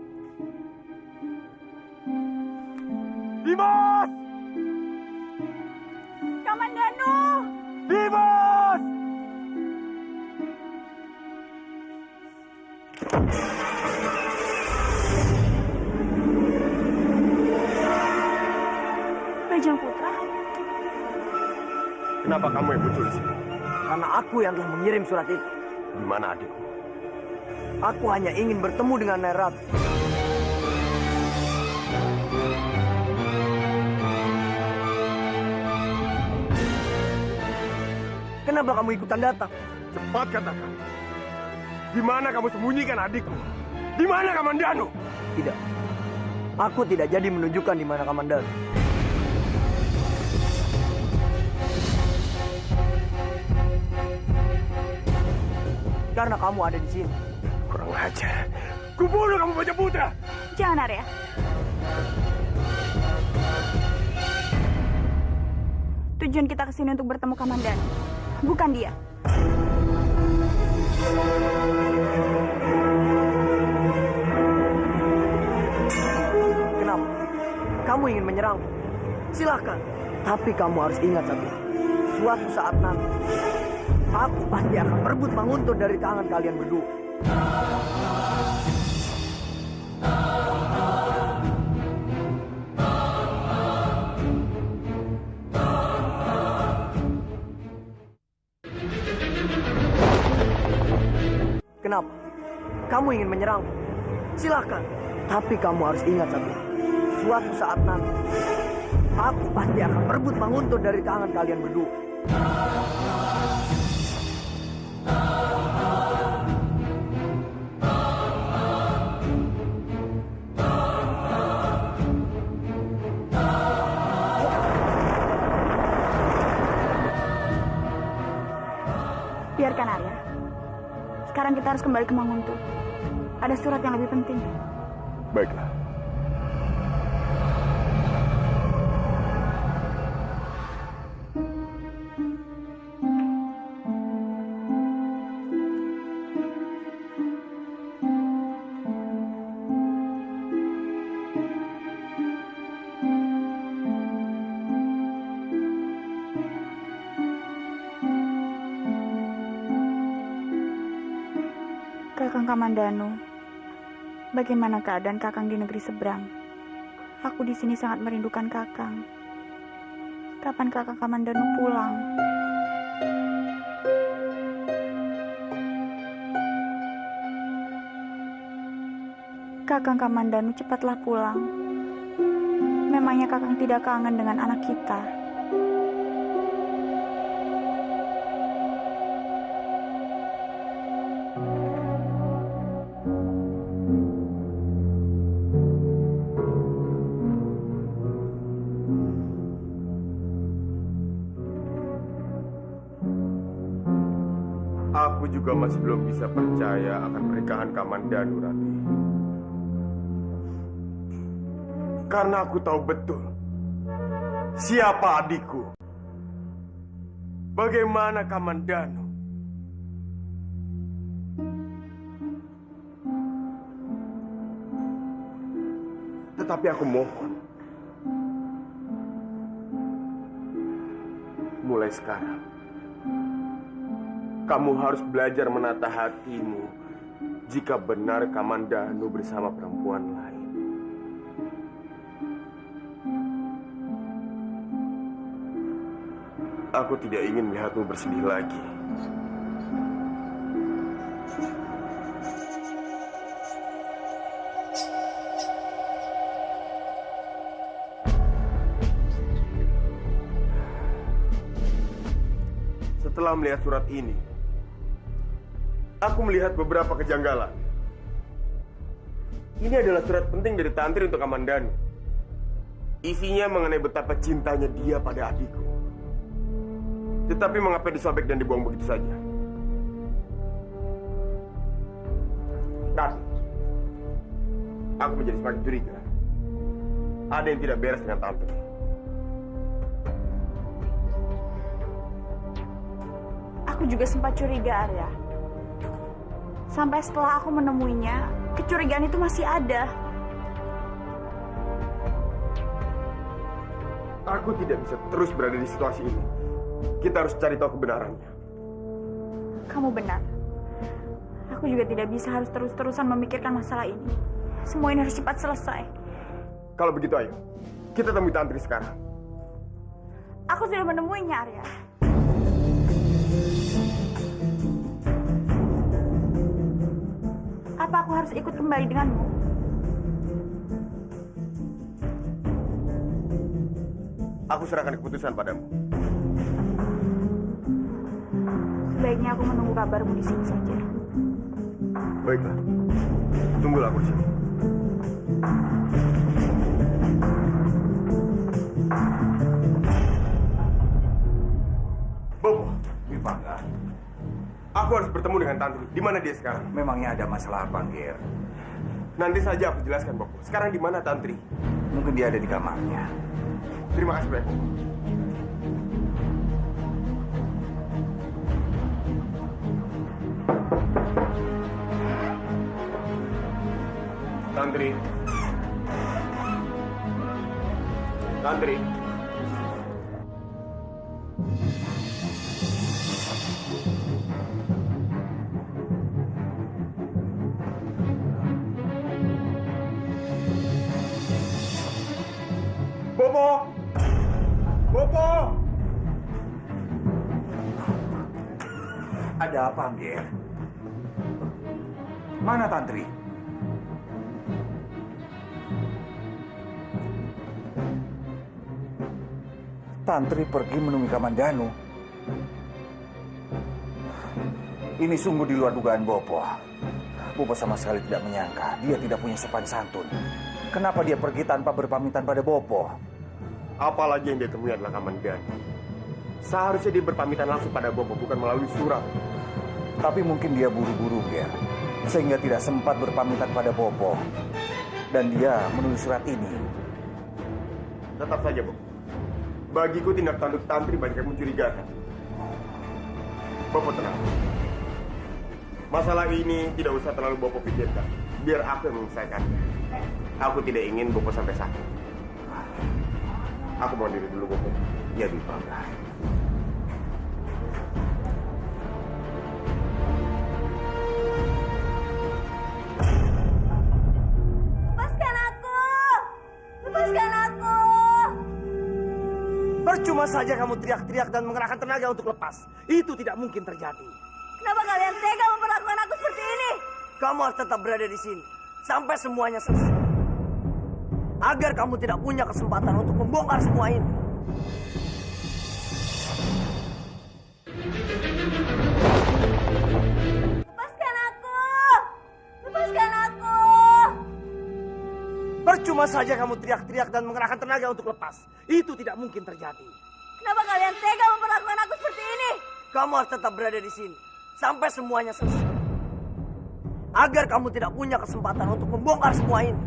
Dimas! Kamandanu! Dimas! Bajang Putra. Kenapa kamu yang muncul di sini? Karena aku yang telah mengirim surat itu. Di mana adikku? Aku hanya ingin bertemu dengan Nairati. Kenapa kamu ikutan datang? Cepat katakan. Di mana kamu sembunyikan adikku? Di mana Kamandanu? Tidak. Aku tidak jadi menunjukkan di mana Kamandanu. Karena kamu ada di sini. Kurang ajar. Kubunuh kamu, Bajang Putra. Jangan, Arya. Tujuan kita kesini untuk bertemu Kamandanu, bukan dia. Kenapa? Kamu ingin menyerang? Silakan. Tapi kamu harus ingat satu. Suatu saat nanti, aku pasti akan merebut Manguntur dari tangan kalian berdua. kamu ingin menyerangku, silakan. Tapi kamu harus ingat satu hal. Suatu saat nanti, aku pasti akan merebut Manguntur dari tangan kalian berdua. Biarkan Arya. Sekarang kita harus kembali ke Manguntur. Ada surat yang lebih penting. Baiklah. Kakang Kamandanu, bagaimana keadaan Kakang di negeri seberang? Aku di sini sangat merindukan Kakang. Kapan Kakang Kamandanu pulang? Kakang Kamandanu cepatlah pulang. Memangnya Kakang tidak kangen dengan anak kita? Aku juga masih belum bisa percaya akan pernikahan Kamandanu, Rati. Karena aku tahu betul siapa adikku. Bagaimana Kamandanu. Tetapi aku mohon, mulai sekarang kamu harus belajar menata hatimu jika benar Kamandanu bersama perempuan lain. Aku tidak ingin melihatmu bersedih lagi. Setelah melihat surat ini, aku melihat beberapa kejanggalan. Ini adalah surat penting dari Tantri untuk Kamandanu. Isinya mengenai betapa cintanya dia pada adikku. Tetapi mengapa disobek dan dibuang begitu saja? Tadi, aku menjadi semakin curiga. Ada yang tidak beres dengan Tantri. Aku juga sempat curiga, Arya. Sampai setelah aku menemuinya, kecurigaan itu masih ada. Aku tidak bisa terus berada di situasi ini. Kita harus cari tahu kebenarannya. Kamu benar. Aku juga tidak bisa harus terus-terusan memikirkan masalah ini. Semua ini harus cepat selesai. Kalau begitu, ayo. Kita temui Tantri sekarang. Aku sudah menemuinya, Arya. Apa aku harus ikut kembali denganmu? Aku serahkan keputusan padamu. Sebaiknya aku menunggu kabarmu di sini saja. Baiklah. Tunggulah aku di sini. Bobo, Wipangga, aku harus bertemu dengan Tantri. Di mana dia sekarang? memangnya ada masalah apa, Ngir? Nanti saja aku jelaskan, Bobo. Sekarang di mana Tantri? Mungkin dia ada di kamarnya. Terima kasih banyak, Bobo. Tantri. Tantri. Bobo! Bobo! Ada apa, Ngir? Mana Tantri? Tantri pergi menemui Kamandanu. Ini sungguh di luar dugaan Bopo. Bopo sama sekali tidak menyangka dia tidak punya sopan santun. Kenapa dia pergi tanpa berpamitan pada Bopo? Apalagi yang dia temui adalah Kamandanu. Seharusnya dia berpamitan langsung pada Bopo, bukan melalui surat. Tapi mungkin dia buru-buru, Ger. Sehingga tidak sempat berpamitan pada Bopo. Dan dia menulis surat ini. Tetap saja, Bopo. Bagiku tindak tanduk Tantri banyak yang mencurigakan. Bopo tenang. Masalah ini tidak usah terlalu Bopo pikirkan. Biar aku yang menyelesaikannya. Aku tidak ingin Bopo sampai sakit. Aku mau diri dulu, Bopo. Ya, Bipangga. Lepaskan aku! Lepaskan aku! Percuma saja kamu teriak-teriak dan mengerahkan tenaga untuk lepas. Itu tidak mungkin terjadi. Kenapa kalian tega memperlakukan aku seperti ini? Kamu harus tetap berada di sini sampai semuanya selesai. Agar kamu tidak punya kesempatan untuk membongkar semua ini. Lepaskan aku! Lepaskan aku! Percuma saja kamu teriak-teriak dan mengerahkan tenaga untuk lepas. Itu tidak mungkin terjadi. Kenapa kalian tega memperlakukan aku seperti ini? Kamu harus tetap berada di sini sampai semuanya selesai. Agar kamu tidak punya kesempatan untuk membongkar semua ini.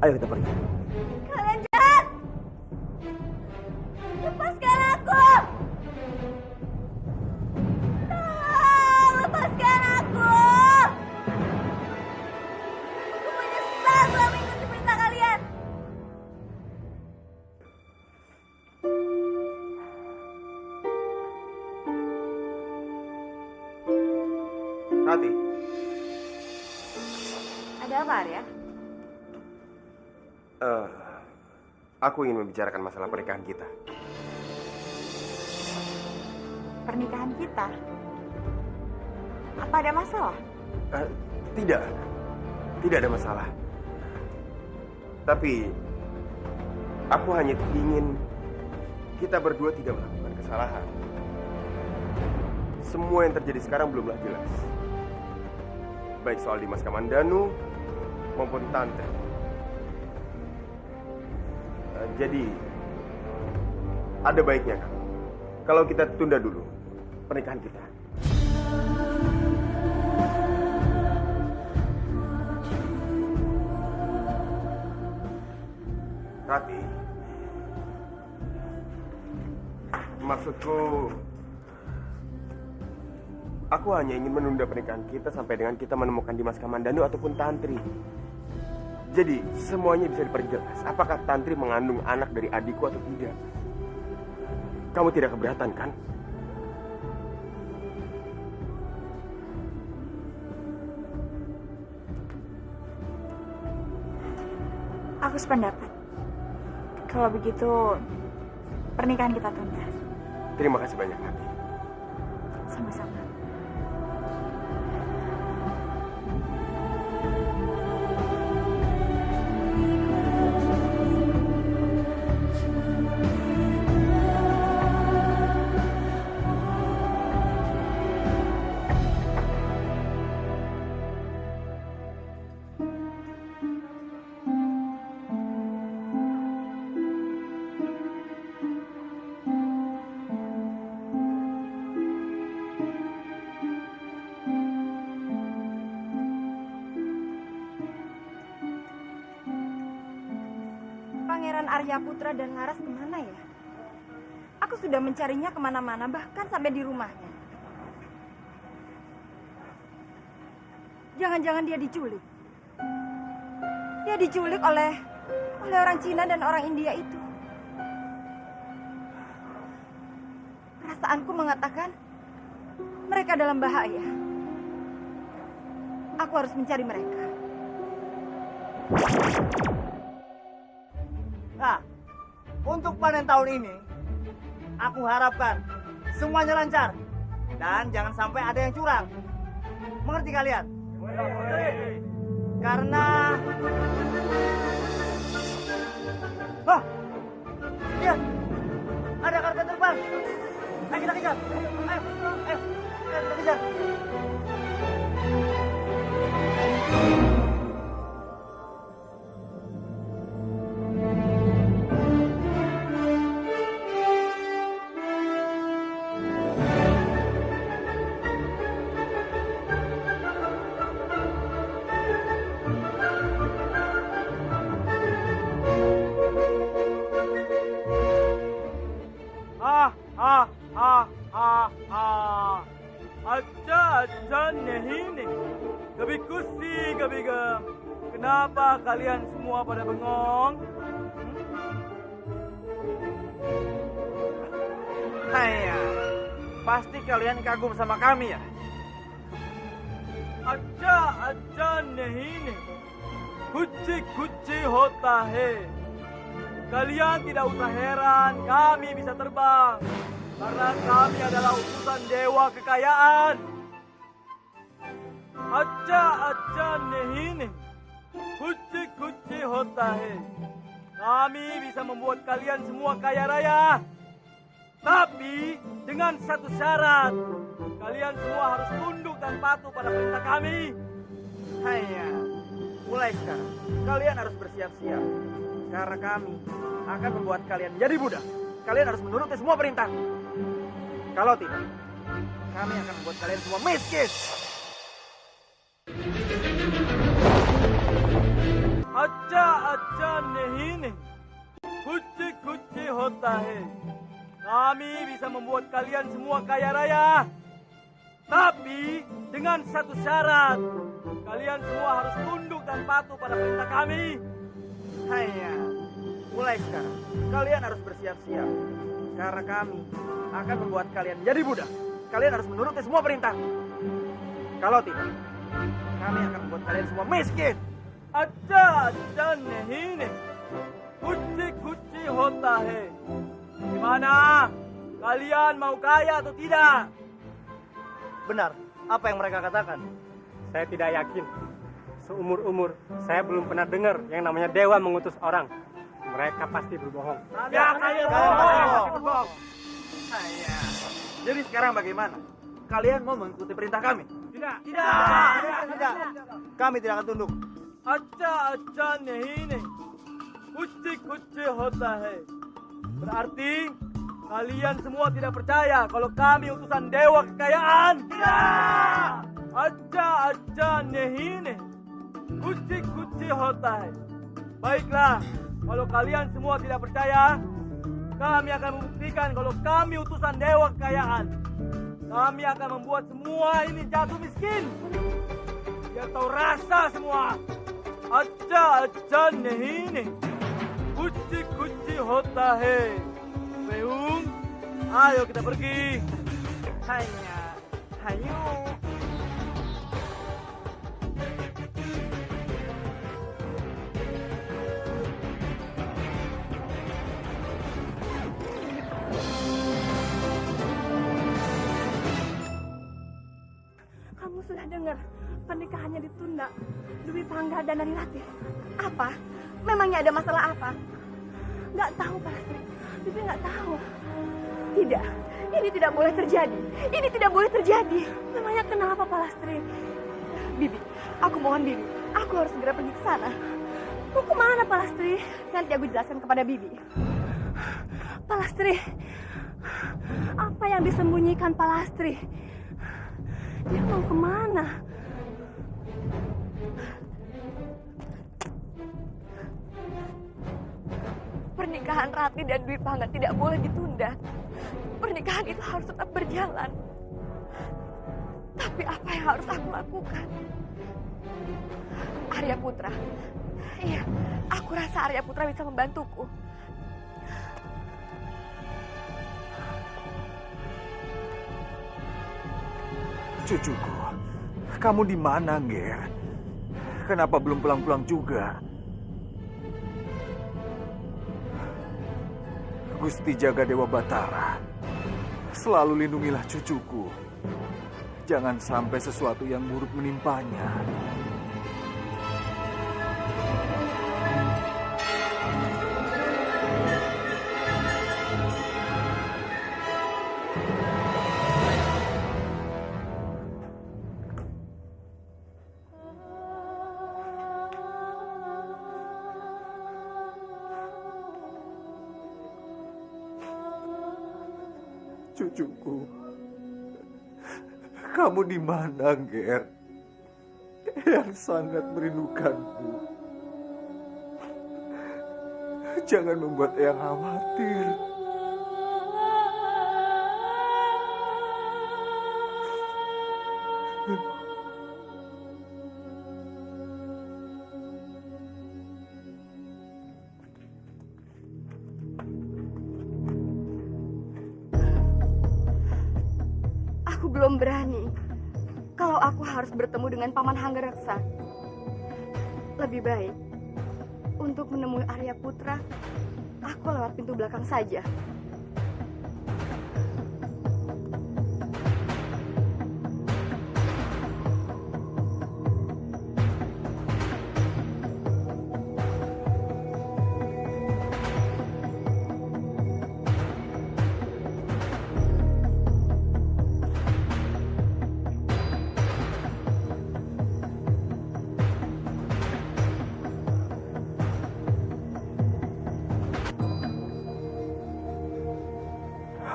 Ayo kita pergi. Kalian jahat! Lepaskan aku! Tolong, lepaskan aku! Aku menyesal telah mengikuti perintah kalian. Rati. Ada apa, Arya? Aku ingin membicarakan masalah pernikahan kita. Pernikahan kita? Apa ada masalah? Tidak. Tidak ada masalah. Tapi aku hanya ingin kita berdua tidak melakukan kesalahan. Semua yang terjadi sekarang belumlah jelas. Baik soal Dimas Kamandanu maupun Tante. Jadi ada baiknya kan kalau kita tunda dulu pernikahan kita. Rati, maksudku aku hanya ingin menunda pernikahan kita sampai dengan kita menemukan Dimas Kamandanu ataupun Tantri. Jadi, semuanya bisa diperjelas. Apakah Tantri mengandung anak dari adikku atau tidak? Kamu tidak keberatan, kan? Aku sependapat. Kalau begitu, pernikahan kita tunda. Terima kasih banyak, Rati. Sama-sama. Pangeran Arya Putra dan Laras kemana ya? Aku sudah mencarinya kemana-mana, bahkan sampai di rumahnya. Jangan-jangan dia diculik. Dia diculik oleh orang Cina dan orang India itu. Perasaanku mengatakan mereka dalam bahaya. Aku harus mencari mereka. Nah, untuk panen tahun ini, aku harapkan semuanya lancar. Dan jangan sampai ada yang curang. Mengerti kalian? Karena... Hah? Lihat! Ada karpet terbang! Ayo kita kejar! Ayo! Ayo! Kita kejar! Kami kusi, kami gem. Kenapa kalian semua pada bengong? Hanya, pasti kalian kagum sama kami ya? Acha nahi. Kuci hota hai. Kalian tidak usah heran, kami bisa terbang. Karena kami adalah utusan dewa kekayaan. Acha nahi. Kuci hota hai. Kami bisa membuat kalian semua kaya raya. Tapi dengan satu syarat. Kalian semua harus tunduk dan patuh pada perintah kami. Hanya, mulai sekarang kalian harus bersiap-siap. Karena kami akan membuat kalian menjadi budak. Kalian harus menuruti semua perintah. Kalau tidak, kami akan membuat kalian semua miskin. Acha nahi. Kuci hota hai. Kami bisa membuat kalian semua kaya raya. Tapi dengan satu syarat. Kalian semua harus tunduk dan patuh pada perintah kami. Hanya, mulai sekarang kalian harus bersiap-siap. Karena kami akan membuat kalian menjadi budak. Kalian harus menuruti semua perintah. Kalau tidak, kami akan membuat kalian semua miskin. Acha nahi. Kuci hota hai. Gimana? Kalian mau kaya atau tidak? Benar, apa yang mereka katakan? Saya tidak yakin. Seumur-umur, saya belum pernah dengar yang namanya dewa mengutus orang. Mereka pasti berbohong. Ya, kalian pasti berbohong. Saya. Jadi sekarang bagaimana? Kalian mau mengikuti perintah kami? Tidak. Tidak. Kami tidak akan tunduk. Acha nahi. Kuci hota hai. Berarti kalian semua tidak percaya kalau kami utusan dewa kekayaan? Tidak. Acha nahi. Kuci hota hai. Baiklah, kalau kalian semua tidak percaya, kami akan membuktikan kalau kami utusan dewa kekayaan. Kami akan membuat semua ini jatuh miskin. Biar tahu rasa semua. Acha nahi. Kuci hota hai. Beung, ayo kita pergi. Hanya, hayu. Kamu sudah dengar pernikahannya ditunda. Dwi Pangga dan Narirati. Apa? Memangnya ada masalah apa? Nggak tahu, Palastri. Bibi nggak tahu. Tidak, ini tidak boleh terjadi. Ini tidak boleh terjadi. Memangnya kenapa, Palastri? Bibi, aku mohon Bibi. Aku harus segera pergi ke sana. Mau kemana, Palastri? Nanti aku jelaskan kepada Bibi. Palastri, apa yang disembunyikan Palastri? Dia mau kemana? Pernikahan Rati dan Dwi Pangga tidak boleh ditunda. Pernikahan itu harus tetap berjalan. Tapi apa yang harus aku lakukan? Arya Putra. Iya, aku rasa Arya Putra bisa membantuku. Cucuku, kamu di mana, Nger? Kenapa belum pulang-pulang juga? Gusti Jaga Dewa Batara, selalu lindungilah cucuku. Jangan sampai sesuatu yang buruk menimpanya. Cucuku, kamu di mana, Ger? Yang sangat merindukanmu. Jangan membuat Eyang khawatir. Aku belum berani. Kalau aku harus bertemu dengan Paman Hanggareksa. Lebih baik untuk menemui Arya Putra, aku lewat pintu belakang saja.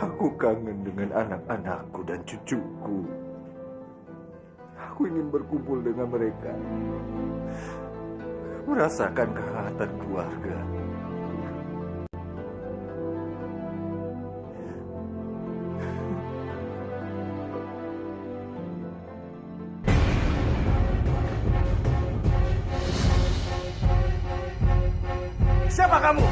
Aku kangen dengan anak-anakku dan cucuku. Aku ingin berkumpul dengan mereka. Merasakan kehangatan keluarga. Siapa kamu?